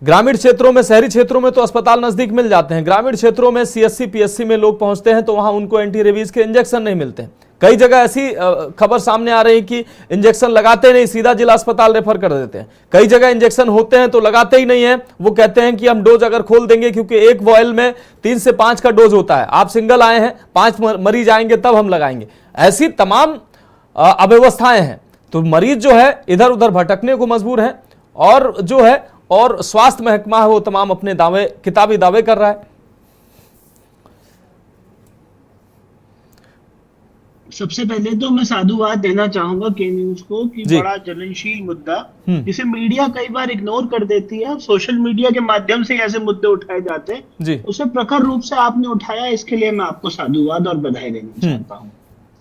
ग्रामीण क्षेत्रों में, शहरी क्षेत्रों में तो अस्पताल नजदीक मिल जाते हैं, ग्रामीण क्षेत्रों में सीएससी पीएससी में लोग पहुंचते हैं तो वहां उनको एंटी रेबीज के इंजेक्शन नहीं मिलते हैं। कई जगह ऐसी खबर सामने आ रही है कि इंजेक्शन लगाते नहीं, सीधा जिला अस्पताल रेफर कर देते हैं। कई जगह इंजेक्शन होते हैं तो लगाते ही नहीं है, वो कहते हैं कि हम डोज अगर खोल देंगे, क्योंकि एक वॉयल में 3 से 5 का डोज होता है, आप सिंगल आए हैं, 5 मरीज आएंगे तब हम लगाएंगे। ऐसी तमाम अव्यवस्थाएं हैं, तो मरीज जो है इधर उधर भटकने को मजबूर है और जो है और स्वास्थ्य महकमा है वो तमाम अपने दावे, किताबी दावे कर रहा है।
सबसे पहले तो मैं साधुवाद देना चाहूंगा के न्यूज को कि बड़ा ज्वलनशील मुद्दा जिसे मीडिया कई बार इग्नोर कर देती है, सोशल मीडिया के माध्यम से ऐसे मुद्दे उठाए जाते हैं, उसे प्रखर रूप से आपने उठाया, इसके लिए मैं आपको साधुवाद और बधाई देना चाहता हूँ।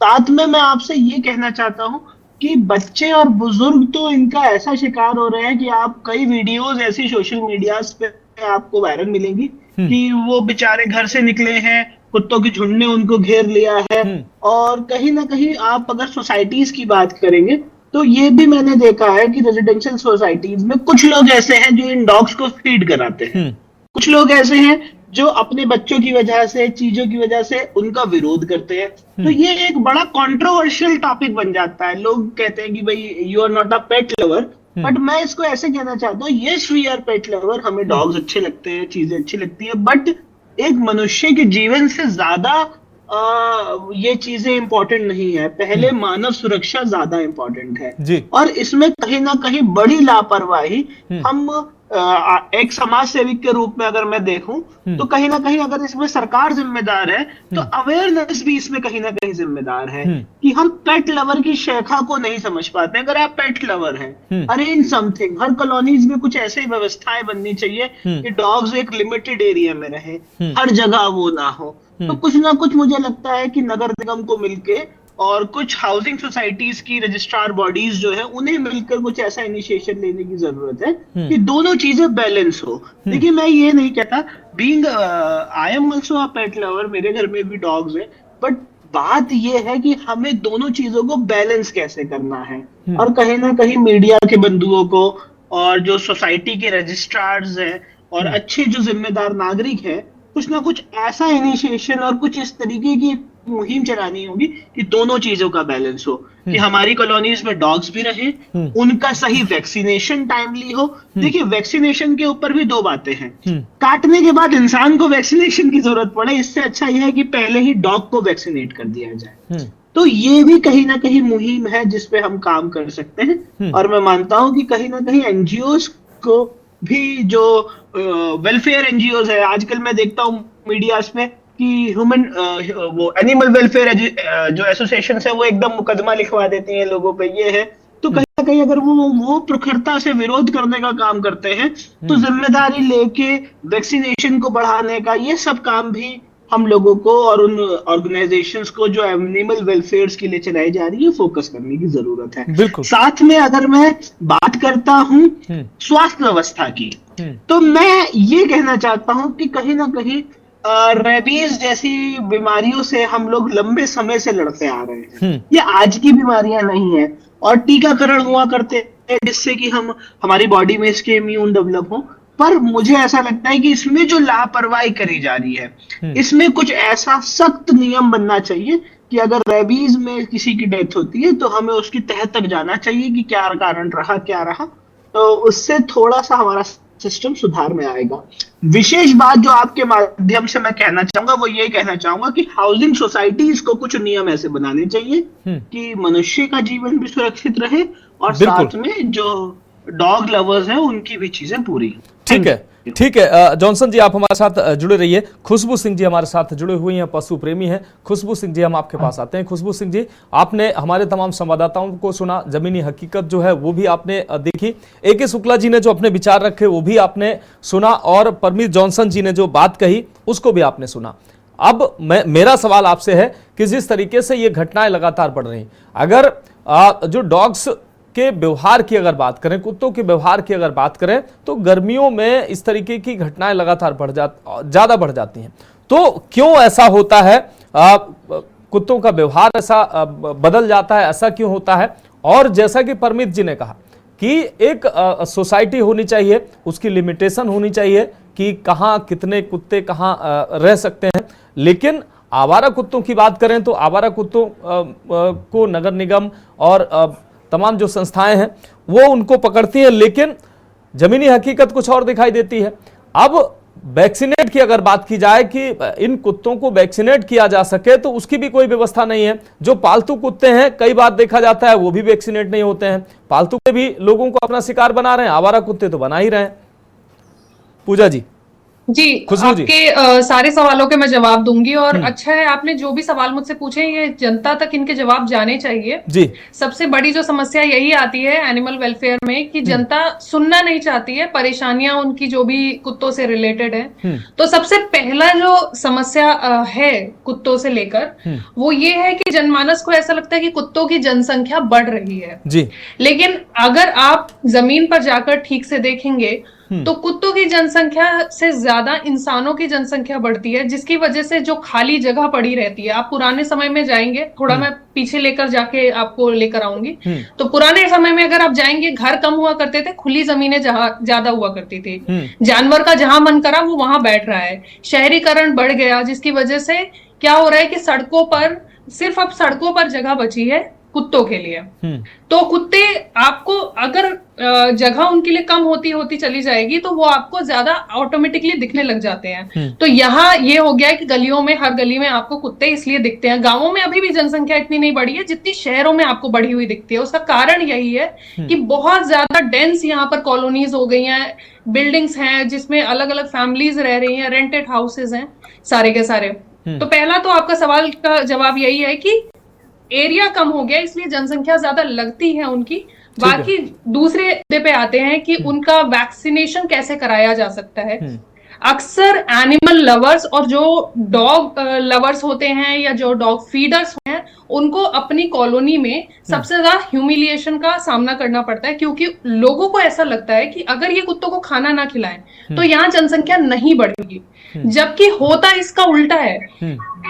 साथ में मैं आपसे ये कहना चाहता हूँ कि बच्चे और बुजुर्ग तो इनका ऐसा शिकार हो रहे हैं कि आप कई वीडियोस ऐसी सोशल मीडिया पे आपको वायरल मिलेंगी कि वो बेचारे घर से निकले हैं, कुत्तों की झुंड ने उनको घेर लिया है। और कहीं ना कहीं आप अगर सोसाइटीज की बात करेंगे तो ये भी मैंने देखा है कि रेजिडेंशियल सोसाइटीज में कुछ लोग ऐसे हैं जो इन डॉग्स को फीड कराते हैं, कुछ लोग ऐसे हैं जो अपने बच्चों की वजह से, चीजों की वजह से उनका विरोध करते हैं। तो ये एक बड़ा कंट्रोवर्शियल टॉपिक बन जाता है। लोग कहते हैं कि भाई you are not a pet lover, but मैं इसको ऐसे कहना चाहता हूँ, yes we are pet lover, हमें डॉग्स अच्छे लगते हैं, चीजें अच्छी लगती है, बट एक मनुष्य के जीवन से ज्यादा ये चीजें इंपॉर्टेंट नहीं है। पहले मानव सुरक्षा ज्यादा इंपॉर्टेंट है
जी।
और इसमें कहीं ना कहीं बड़ी लापरवाही हम एक समाज सेविक के रूप में अगर मैं देखूं तो कहीं ना कहीं अगर इसमें सरकार जिम्मेदार है तो अवेयरनेस भी इसमें कहीं ना कहीं जिम्मेदार है कि हम पेट लवर की शाखा को नहीं समझ पाते। अगर आप पेट लवर हैं, अरेंज समथिंग, हर कॉलोनीज में कुछ ऐसी व्यवस्थाएं बननी चाहिए कि डॉग्स एक लिमिटेड एरिया में रहे, हर जगह वो ना हो। तो कुछ ना कुछ मुझे लगता है कि नगर निगम को मिलके और कुछ हाउसिंग सोसाइटीज की रजिस्ट्रार बॉडीज जो है उन्हें मिलकर कुछ ऐसा इनिशिएशन लेने की जरूरत है कि दोनों चीजें बैलेंस हो। देखिए मैं ये नहीं कहता, being I am also a pet lover, मेरे घर में भी डॉग्स है, बट बात ये है कि हमें दोनों चीजों को बैलेंस कैसे करना है। और कहीं ना कहीं मीडिया के बंधुओं को और जो सोसाइटी के रजिस्ट्रार्स हैं और अच्छे जो जिम्मेदार नागरिक है, कुछ ना कुछ ऐसा इनिशिएशन और कुछ इस तरीके की मुहिम चलानी होगी कि दोनों चीजों का बैलेंस हो, कि हमारी कॉलोनीज में डॉग्स भी रहे, उनका सही वैक्सीनेशन टाइमली हो। देखिए वैक्सीनेशन के ऊपर भी दो बातें हैं, काटने के बाद इंसान को वैक्सीनेशन की जरूरत पड़े, इससे अच्छा यह है कि पहले ही डॉग को वैक्सीनेट कर दिया जाए। तो ये भी कहीं ना कहीं मुहिम है जिसपे हम काम कर सकते हैं। और मैं मानता हूं कि कहीं ना कहीं एनजीओज को भी, जो वेलफेयर एनजीओज है, आजकल मैं देखता हूँ मीडियाज में कि ह्यूमन वो एनिमल वेलफेयर जो एसोसिएशन है वो एकदम मुकदमा लिखवा देती हैं लोगों पे, ये है। तो कहीं ना कहीं अगर वो प्रखरता से विरोध करने का काम करते हैं तो जिम्मेदारी लेके वैक्सीनेशन को बढ़ाने का ये सब काम भी हम लोगों को और उन ऑर्गेनाइजेशंस को जो एनिमल वेलफेयर के लिए चलाई जा रही है फोकस करने की जरूरत है। साथ में अगर मैं बात करता हूं स्वास्थ्य व्यवस्था की, तो मैं ये कहना चाहता हूं कि कहीं ना कहीं रेबीज जैसी बीमारियों से हम लोग लंबे समय से लड़ते आ रहे हैं। ये आज की बीमारियां नहीं है और टीकाकरण हुआ करते हैं जिससे कि हमारी बॉडी में इसके इम्यून डेवलप हो। पर मुझे ऐसा लगता है कि इसमें जो लापरवाही करी जा रही है, इसमें कुछ ऐसा सख्त नियम बनना चाहिए कि अगर रेबीज में किसी की डेथ होती है तो हमें उसकी तह तक जाना चाहिए कि क्या कारण रहा क्या रहा, तो उससे थोड़ा सा हमारा सिस्टम सुधार में आएगा। विशेष बात जो आपके माध्यम से मैं कहना चाहूंगा वो ये कहना चाहूंगा कि हाउसिंग सोसाइटीज को कुछ नियम ऐसे बनाने चाहिए कि मनुष्य का जीवन भी सुरक्षित रहे और साथ में जो डॉग लवर्स हैं उनकी भी चीजें पूरी।
ठीक है, ठीक है। जॉनसन जी आप हमारे साथ जुड़े रहिए। खुशबू सिंह जी हमारे साथ जुड़े हुए हैं, पशु प्रेमी हैं। खुशबू सिंह जी हम आपके पास आते हैं। खुशबू सिंह जी, आपने हमारे तमाम संवाददाताओं को सुना, जमीनी हकीकत जो है वो भी आपने देखी, AK शुक्ला जी ने जो अपने विचार रखे वो भी आपने सुना और परमीत जॉनसन जी ने जो बात कही उसको भी आपने सुना। अब मेरा सवाल आपसे है कि जिस तरीके से ये घटनाएं लगातार बढ़ रही, अगर जो डॉग्स के व्यवहार की अगर बात करें, कुत्तों के व्यवहार की अगर बात करें, तो गर्मियों में इस तरीके की घटनाएं लगातार ज्यादा बढ़ जाती हैं। तो क्यों ऐसा होता है? कुत्तों का व्यवहार ऐसा बदल जाता है, ऐसा क्यों होता है? और जैसा कि परमीत जी ने कहा कि एक सोसाइटी होनी चाहिए, उसकी लिमिटेशन होनी चाहिए कि कहाँ कितने कुत्ते कहाँ रह सकते हैं। लेकिन आवारा कुत्तों की बात करें तो आवारा कुत्तों को नगर निगम और तमाम जो संस्थाएं हैं वो उनको पकड़ती हैं, लेकिन जमीनी हकीकत कुछ और दिखाई देती है। अब वैक्सीनेट की अगर बात की जाए कि इन कुत्तों को वैक्सीनेट किया जा सके, तो उसकी भी कोई व्यवस्था नहीं है। जो पालतू कुत्ते हैं कई बार देखा जाता है वो भी वैक्सीनेट नहीं होते हैं। पालतू के भी लोगों को अपना शिकार बना रहे हैं, आवारा कुत्ते तो बना ही रहे हैं। पूजा जी
जी, आपके सारे सवालों के मैं जवाब दूंगी और अच्छा है आपने जो भी सवाल मुझसे पूछे ये जनता तक इनके जवाब जाने चाहिए
जी। सबसे
बड़ी जो समस्या यही आती है एनिमल वेलफेयर में कि जनता सुनना नहीं चाहती है परेशानियां उनकी जो भी कुत्तों से रिलेटेड है। तो सबसे पहला जो समस्या है कुत्तों से लेकर वो ये है कि जनमानस को ऐसा लगता है कि कुत्तों की जनसंख्या बढ़ रही है जी। लेकिन अगर आप जमीन पर जाकर ठीक से देखेंगे तो कुत्तों की जनसंख्या से ज्यादा इंसानों की जनसंख्या बढ़ती है, जिसकी वजह से जो खाली जगह पड़ी रहती है। आप पुराने समय में जाएंगे, थोड़ा मैं पीछे लेकर जाके आपको लेकर आऊंगी, तो पुराने समय में अगर आप जाएंगे घर कम हुआ करते थे, खुली जमीनें ज्यादा हुआ करती थी, जानवर का जहां मन करा वो वहां बैठ रहा है। शहरीकरण बढ़ गया जिसकी वजह से क्या हो रहा है कि सड़कों पर सिर्फ अब सड़कों पर जगह बची है कुत्तों के लिए। तो कुत्ते आपको अगर जगह उनके लिए कम होती होती चली जाएगी तो वो आपको ज्यादा ऑटोमेटिकली दिखने लग जाते हैं। तो यहाँ ये हो गया कि गलियों में, हर गली में आपको कुत्ते इसलिए दिखते हैं। गांवों में अभी भी जनसंख्या इतनी नहीं बढ़ी है जितनी शहरों में आपको बढ़ी हुई दिखती है। उसका कारण यही है कि बहुत ज्यादा डेंस यहाँ पर कॉलोनीज हो गई हैं, बिल्डिंग्स हैं जिसमें अलग अलग फैमिलीज रह रही हैं, रेंटेड हाउसेज हैं सारे के सारे। तो पहला तो आपका सवाल का जवाब यही है कि एरिया कम हो गया इसलिए जनसंख्या ज्यादा लगती है उनकी। बाकी दूसरे मुद्दे पे आते हैं कि उनका वैक्सीनेशन कैसे कराया जा सकता है। अक्सर एनिमल लवर्स और जो डॉग लवर्स होते हैं या जो डॉग फीडर्स हैं उनको अपनी कॉलोनी में सबसे ज्यादा ह्यूमिलिएशन का सामना करना पड़ता है, क्योंकि लोगों को ऐसा लगता है कि अगर ये कुत्तों को खाना ना खिलाएं तो यहाँ जनसंख्या नहीं बढ़ेगी, जबकि होता इसका उल्टा है।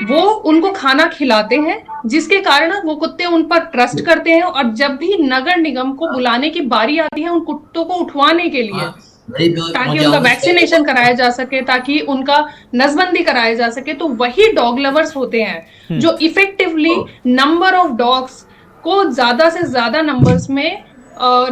वो उनको खाना खिलाते हैं जिसके कारण वो कुत्ते उन पर ट्रस्ट करते हैं, और जब भी नगर निगम को बुलाने की बारी आती है उन कुत्तों को उठवाने के लिए, ताकि उनका वैक्सीनेशन कराया जा सके, ताकि उनका नसबंदी कराया जा सके, तो वही डॉग लवर्स होते हैं जो इफेक्टिवली नंबर ऑफ डॉग्स को ज्यादा से ज्यादा नंबर्स में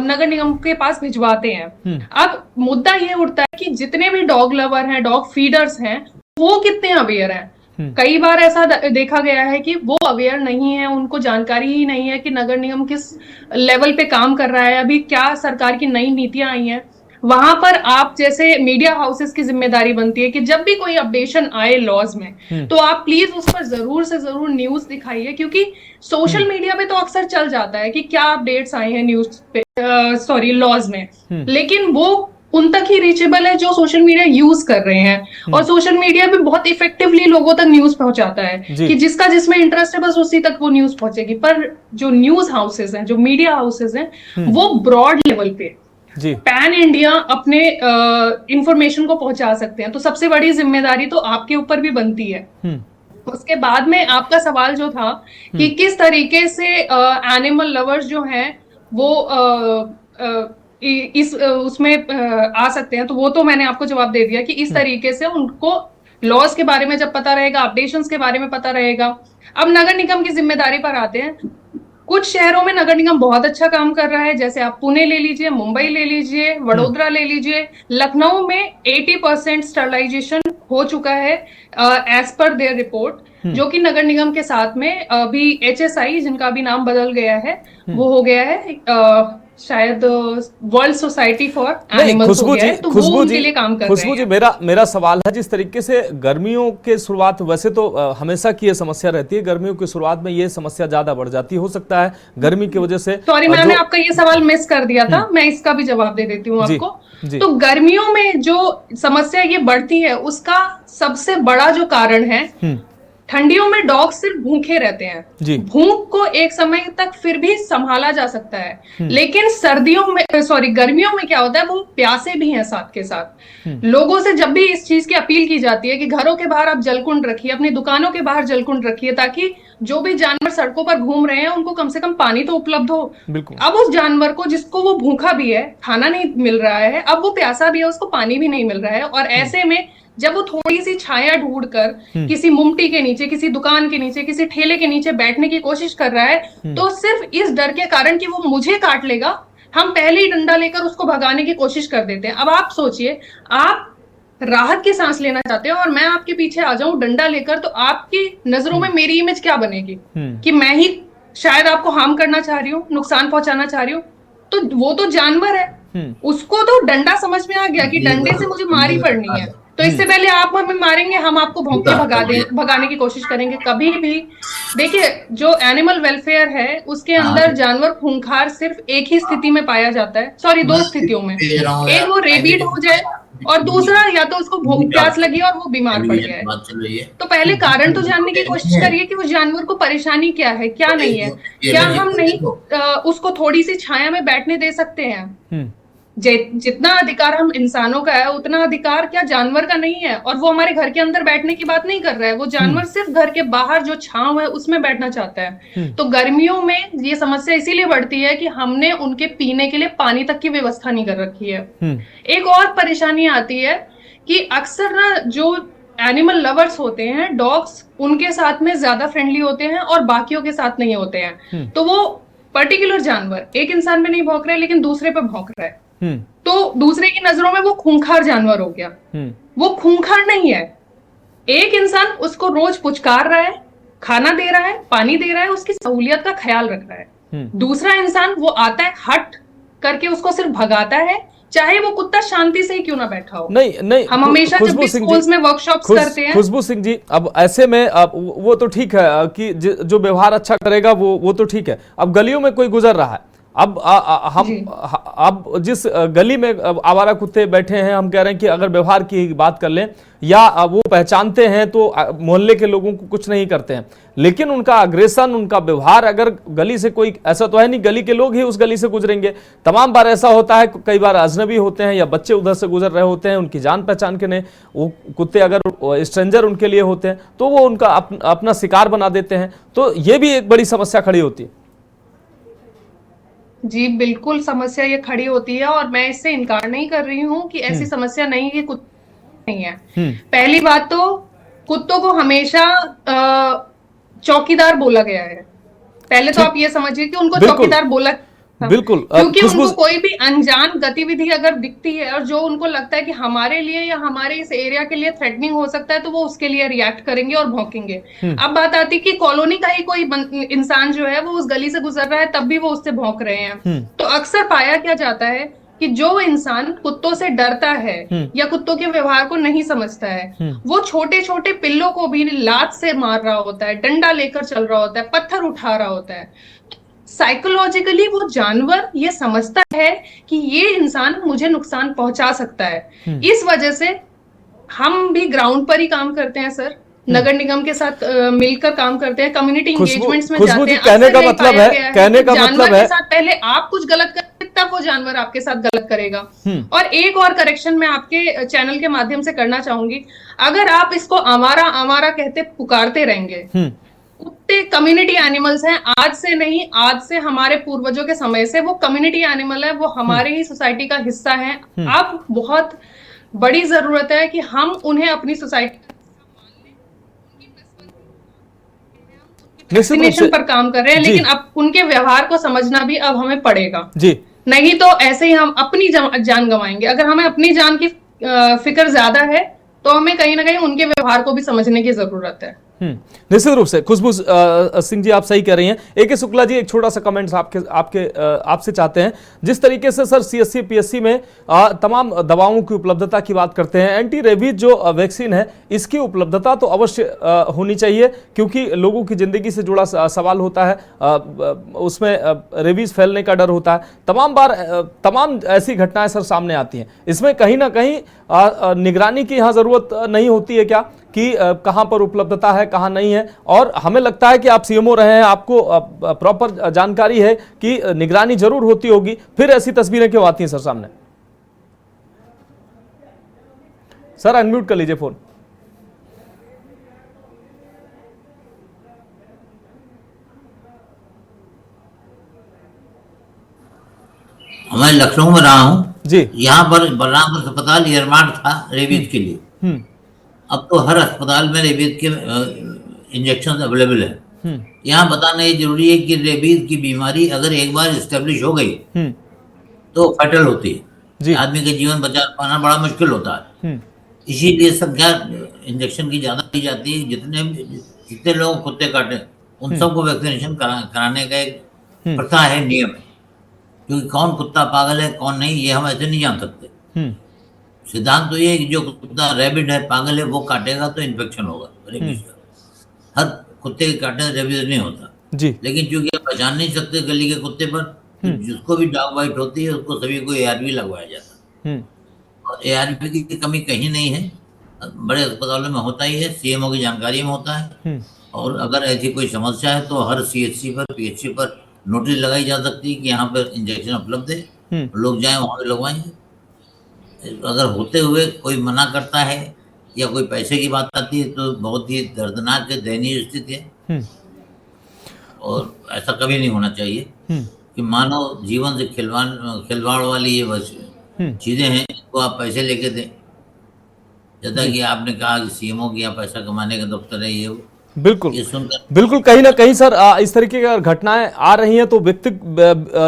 नगर निगम के पास भिजवाते हैं। अब मुद्दा ये उठता है कि जितने भी डॉग लवर हैं, डॉग फीडर्स हैं, वो कितने अवेयर हैं। कई बार ऐसा देखा गया है कि वो अवेयर नहीं है, उनको जानकारी ही नहीं है कि नगर निगम किस लेवल पे काम कर रहा है, अभी क्या सरकार की नई नीतियां आई हैं। वहां पर आप जैसे मीडिया हाउसेस की जिम्मेदारी बनती है कि जब भी कोई अपडेशन आए लॉज में तो आप प्लीज उस पर जरूर से जरूर न्यूज दिखाइए, क्योंकि सोशल मीडिया पे तो अक्सर चल जाता है कि क्या अपडेट्स आए हैं न्यूज पे लॉज में, लेकिन वो उन तक ही रीचेबल है जो सोशल मीडिया यूज कर रहे हैं। और सोशल मीडिया भी बहुत इफेक्टिवली लोगों तक न्यूज पहुंचाता है कि जिसका जिसमें इंटरेस्ट है बस उसी तक वो न्यूज पहुंचेगी। पर जो न्यूज हाउसेज हैं, जो मीडिया हाउसेज हैं, वो ब्रॉड लेवल पे पैन इंडिया अपने इंफॉर्मेशन को पहुंचा सकते हैं। तो सबसे बड़ी जिम्मेदारी तो आपके ऊपर भी बनती है। उसके बाद में आपका सवाल जो था कि किस तरीके से एनिमल लवर्स जो हैं वो इस उसमें आ सकते हैं, तो वो तो मैंने आपको जवाब दे दिया कि इस तरीके से उनको लॉज के बारे में जब पता रहेगा, अपडेशंस के बारे में पता रहेगा। अब नगर निगम की जिम्मेदारी पर आते हैं। कुछ शहरों में नगर निगम बहुत अच्छा काम कर रहा है, जैसे आप पुणे ले लीजिए, मुंबई ले लीजिए, वडोदरा ले लीजिए। लखनऊ में 80% स्टरलाइजेशन हो चुका है एज पर देयर रिपोर्ट, जो कि नगर निगम के साथ में अभी HSI, जिनका अभी नाम बदल गया है, वो हो गया है शायद वर्ल्ड सोसाइटी फॉर एनिमल्स हो गया है, तो वो उनके लिए काम कर रहे हैं।
खुशबू जी, मेरा सवाल है, जिस तरीके से गर्मियों के शुरुआत, वैसे तो हमेशा की ये समस्या रहती है, गर्मियों की शुरुआत में ये समस्या ज्यादा बढ़ जाती है, हो सकता है गर्मी की वजह से।
सॉरी, मैंने आपका ये सवाल मिस कर दिया था, मैं इसका भी जवाब दे देती हूँ आपको। तो गर्मियों में जो समस्या ये बढ़ती है उसका सबसे बड़ा जो कारण है, ठंडियों में डॉग सिर्फ भूखे रहते हैं। भूख को एक समय तक फिर भी संभाला जा सकता है, लेकिन गर्मियों में क्या होता है, वो प्यासे भी हैं साथ के साथ। लोगों से जब भी इस चीज की अपील की जाती है कि घरों के बाहर आप जलकुंड रखिए, अपनी दुकानों के बाहर जलकुंड रखिए, ताकि जो भी जानवर सड़कों पर घूम रहे हैं उनको कम से कम पानी तो उपलब्ध हो। अब उस जानवर को, जिसको वो भूखा भी है, खाना नहीं मिल रहा है, अब वो प्यासा भी है, उसको पानी भी नहीं मिल रहा है, और ऐसे में जब वो थोड़ी सी छाया ढूंढकर किसी मुमटी के नीचे, किसी दुकान के नीचे, किसी ठेले के नीचे बैठने की कोशिश कर रहा है, तो सिर्फ इस डर के कारण कि वो मुझे काट लेगा, हम पहले ही डंडा लेकर उसको भगाने की कोशिश कर देते हैं। अब आप सोचिए, आप राहत की सांस लेना चाहते हो और मैं आपके पीछे आ जाऊं डंडा लेकर, तो आपकी नजरों में मेरी इमेज क्या बनेगी कि मैं ही शायद आपको हार्म करना चाह रही हूँ, नुकसान पहुंचाना चाह रही हूँ। तो वो तो जानवर है, उसको तो डंडा समझ में आ गया कि डंडे से मुझे मार ही पड़नी है, तो इससे पहले आप हमें मारेंगे, हम आपको भौंक के भगाने की कोशिश करेंगे। कभी भी देखिए, जो एनिमल वेलफेयर है उसके अंदर जानवर खूंखार सिर्फ एक ही स्थिति में पाया जाता है, सॉरी 2 स्थितियों में। एक वो रेबीड हो जाए और दूसरा या तो उसको भूख प्यास लगी और वो बीमार पड़ गया है। तो पहले कारण तो जानने की कोशिश करिए कि उस जानवर को परेशानी क्या है, क्या नहीं है। क्या हम नहीं उसको थोड़ी सी छाया में बैठने दे सकते हैं? जितना अधिकार हम इंसानों का है उतना अधिकार क्या जानवर का नहीं है? और वो हमारे घर के अंदर बैठने की बात नहीं कर रहा है, वो जानवर सिर्फ घर के बाहर जो छांव है उसमें बैठना चाहता है। तो गर्मियों में ये समस्या इसीलिए बढ़ती है कि हमने उनके पीने के लिए पानी तक की व्यवस्था नहीं कर रखी है। एक और परेशानी आती है कि अक्सर ना जो एनिमल लवर्स होते हैं, डॉग्स उनके साथ में ज्यादा फ्रेंडली होते हैं और बाकियों के साथ नहीं होते हैं। तो वो पर्टिकुलर जानवर एक इंसान में नहीं भौंक रहा है लेकिन दूसरे पे भौंक रहा है, तो दूसरे की नजरों में वो खूंखार जानवर हो गया। वो खूंखार नहीं है, एक इंसान उसको रोज पुचकार रहा है, खाना दे रहा है, पानी दे रहा है, उसकी सहूलियत का ख्याल रख रहा है। दूसरा इंसान वो आता है, हट करके उसको सिर्फ भगाता है, चाहे वो कुत्ता शांति से ही क्यों ना बैठा हो।
नहीं,
हम हमेशा जब भी स्कूल्स में वर्कशॉप्स करते हैं।
खुशबू सिंह जी, अब ऐसे में अब वो तो ठीक है कि जो व्यवहार अच्छा करेगा वो तो ठीक है। अब गलियों में कोई गुजर रहा है, अब जिस गली में आवारा कुत्ते बैठे हैं, हम कह रहे हैं कि अगर व्यवहार की बात कर लें या वो पहचानते हैं तो मोहल्ले के लोगों को कुछ नहीं करते हैं, लेकिन उनका अग्रेशन, उनका व्यवहार, अगर गली से कोई, ऐसा तो है नहीं गली के लोग ही उस गली से गुजरेंगे, तमाम बार ऐसा होता है, कई बार अजनबी होते हैं या बच्चे उधर से गुजर रहे होते हैं, उनकी जान पहचान के नहीं, वो कुत्ते अगर स्ट्रेंजर उनके लिए होते हैं तो वो उनका अपना शिकार बना देते हैं। तो ये भी एक बड़ी समस्या खड़ी होती है।
जी बिल्कुल, समस्या ये खड़ी होती है और मैं इससे इनकार नहीं कर रही हूँ कि ऐसी समस्या नहीं है, कुत्ते नहीं है। पहली बात तो कुत्तों को हमेशा चौकीदार बोला गया है। पहले तो आप ये समझिए कि उनको चौकीदार बोला,
बिल्कुल,
क्योंकि उनको कोई भी अनजान गतिविधि अगर दिखती है और जो उनको लगता है कि हमारे लिए या हमारे इस एरिया के लिए थ्रेटनिंग हो सकता है, तो वो उसके लिए रिएक्ट करेंगे और भौंकेंगे। अब बात आती है कि कॉलोनी का ही कोई इंसान जो है वो उस गली से गुजर रहा है, तब भी वो उससे भौंक रहे हैं। तो अक्सर पाया क्या जाता है कि जो इंसान कुत्तों से डरता है या कुत्तों के व्यवहार को नहीं समझता है, वो छोटे छोटे पिल्लों को भी लात से मार रहा होता है, डंडा लेकर चल रहा होता है, पत्थर उठा रहा होता है। साइकोलॉजिकली वो जानवर ये समझता है कि ये इंसान मुझे नुकसान पहुंचा सकता है। इस वजह से हम भी ग्राउंड पर ही काम करते हैं सर, नगर निगम के साथ मिलकर काम करते हैं, कम्युनिटी एंगेजमेंट्स में जाते हैं।
कहने का मतलब है
के साथ पहले आप कुछ गलत करें तब वो जानवर आपके साथ गलत करेगा। और एक और करेक्शन मैं आपके चैनल के माध्यम से करना चाहूंगी, अगर आप इसको आवारा आवारा कहते पुकारते रहेंगे, कुत्ते कम्युनिटी एनिमल्स हैं, आज से नहीं, आज से हमारे पूर्वजों के समय से वो कम्युनिटी एनिमल है, वो हमारे ही सोसाइटी का हिस्सा है। अब बहुत बड़ी जरूरत है कि हम उन्हें अपनी सोसाइटी वैक्सीनेशन पर काम कर रहे हैं, लेकिन अब उनके व्यवहार को समझना भी अब हमें पड़ेगा जी, नहीं तो ऐसे ही हम अपनी जान गंवाएंगे। अगर हमें अपनी जान की फिक्र ज्यादा है तो हमें कहीं ना कहीं उनके व्यवहार को भी समझने की जरूरत है।
निश्चित रूप से खुशबू सिंह जी, आप सही कह रही हैं। AK शुक्ला जी, एक छोटा सा कमेंट्स आपसे चाहते हैं। जिस तरीके से सर CSC PSC में तमाम दवाओं की उपलब्धता की बात करते हैं, एंटी रेबीज जो वैक्सीन है इसकी उपलब्धता तो अवश्य होनी चाहिए, क्योंकि लोगों की जिंदगी से जुड़ा सवाल होता है, उसमें रेबीज फैलने का डर होता है। तमाम ऐसी घटनाएं सर सामने आती हैं, इसमें कहीं ना कहीं निगरानी की यहाँ जरूरत नहीं होती है क्या, कि कहां पर उपलब्धता है कहां नहीं है? और हमें लगता है कि आप CMO रहे हैं, आपको प्रॉपर जानकारी है कि निगरानी जरूर होती होगी, फिर ऐसी तस्वीरें क्यों आती हैं सर सामने? सर अनम्यूट कर लीजिए फोन।
मैं लखनऊ में रहा हूँ
जी, यहाँ
पर बलरामपुर अस्पताल निर्माण था रेबीज के लिए। अब तो हर अस्पताल में रेबीज के इंजेक्शन अवेलेबल है। यहाँ बताना ये जरूरी है कि रेबीज की बीमारी अगर एक बार एस्टेब्लिश हो गई तो फैटल होती है, आदमी का जीवन बचा पाना बड़ा मुश्किल होता है। इसीलिए संख्या इंजेक्शन की ज्यादा दी जाती है। जितने लोग कुत्ते काटे उन सबको वैक्सीनेशन कराने का एक प्रथा है, नियम है, क्योंकि कौन कुत्ता पागल है कौन नहीं ये हम ऐसे नहीं जान सकते। सिद्धांत तो ये है कि जो कुत्ता रैबिड है, पागल है, वो काटेगा तो इन्फेक्शन होगा रेबीज का। हर कुत्ते के काटने से रेबीज नहीं होता
जी,
लेकिन चूंकि आप पहचान नहीं सकते गली के कुत्ते पर, जिसको भी डॉग बाइट होती है उसको सभी को ARV लगवाया जाता है। और ARV की कमी कहीं नहीं है, बड़े अस्पतालों में होता ही है, CMO की जानकारी में होता है। और अगर ऐसी कोई समस्या है तो हर CHC पर PHC पर नोटिस लगाई जा सकती है कि यहाँ पर इंजेक्शन उपलब्ध है, लोग जाएं वहाँ पे लगवाएं। अगर होते हुए कोई मना करता है या कोई पैसे की बात आती है तो बहुत ही दर्दनाक दयनीय स्थिति है। और ऐसा कभी नहीं होना चाहिए कि मानव जीवन से खिलवाड़ वाली ये बस चीजें हैं, तो आप पैसे लेके दें। जैसा कि आपने कहा कि सीएमओ की यहाँ पैसा कमाने का दफ्तर है, ये
बिल्कुल
सुनकर
बिल्कुल कहीं ना कहीं सर इस तरीके की अगर घटनाएं आ रही हैं तो व्यक्ति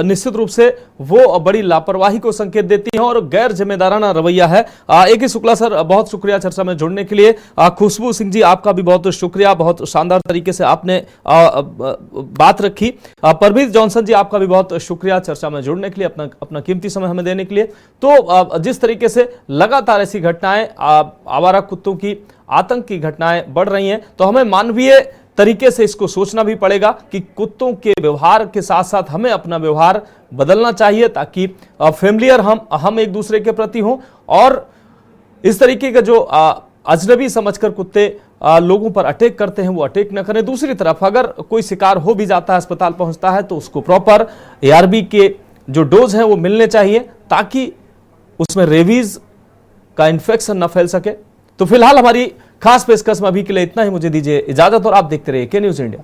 निश्चित रूप से वो बड़ी लापरवाही को संकेत देती हैं और गैर जिम्मेदाराना रवैया है। AK शुक्ला सर, बहुत शुक्रिया चर्चा में जुड़ने के लिए। खुशबू सिंह जी, आपका भी बहुत शुक्रिया, बहुत शानदार तरीके से आपने बात रखी। परमीत जॉनसन जी, आपका भी बहुत शुक्रिया चर्चा में जुड़ने के लिए, अपना कीमती समय हमें देने के लिए। तो जिस तरीके से लगातार ऐसी घटनाएं, आवारा कुत्तों की आतंक की घटनाएं बढ़ रही हैं, तो हमें मानवीय तरीके से इसको सोचना भी पड़ेगा कि कुत्तों के व्यवहार के साथ साथ हमें अपना व्यवहार बदलना चाहिए, ताकि फैमिलियर हम एक दूसरे के प्रति हों और इस तरीके के जो अजनबी समझकर कुत्ते लोगों पर अटैक करते हैं वो अटैक न करें। दूसरी तरफ अगर कोई शिकार हो भी जाता है, अस्पताल पहुंचता है, तो उसको प्रॉपर ARV के जो डोज हैं वो मिलने चाहिए, ताकि उसमें रेबीज का इन्फेक्शन न फैल सके। तो फिलहाल हमारी खास पेशकश में अभी के लिए इतना ही। मुझे दीजिए इजाजत और आप देखते रहिए के न्यूज़ इंडिया।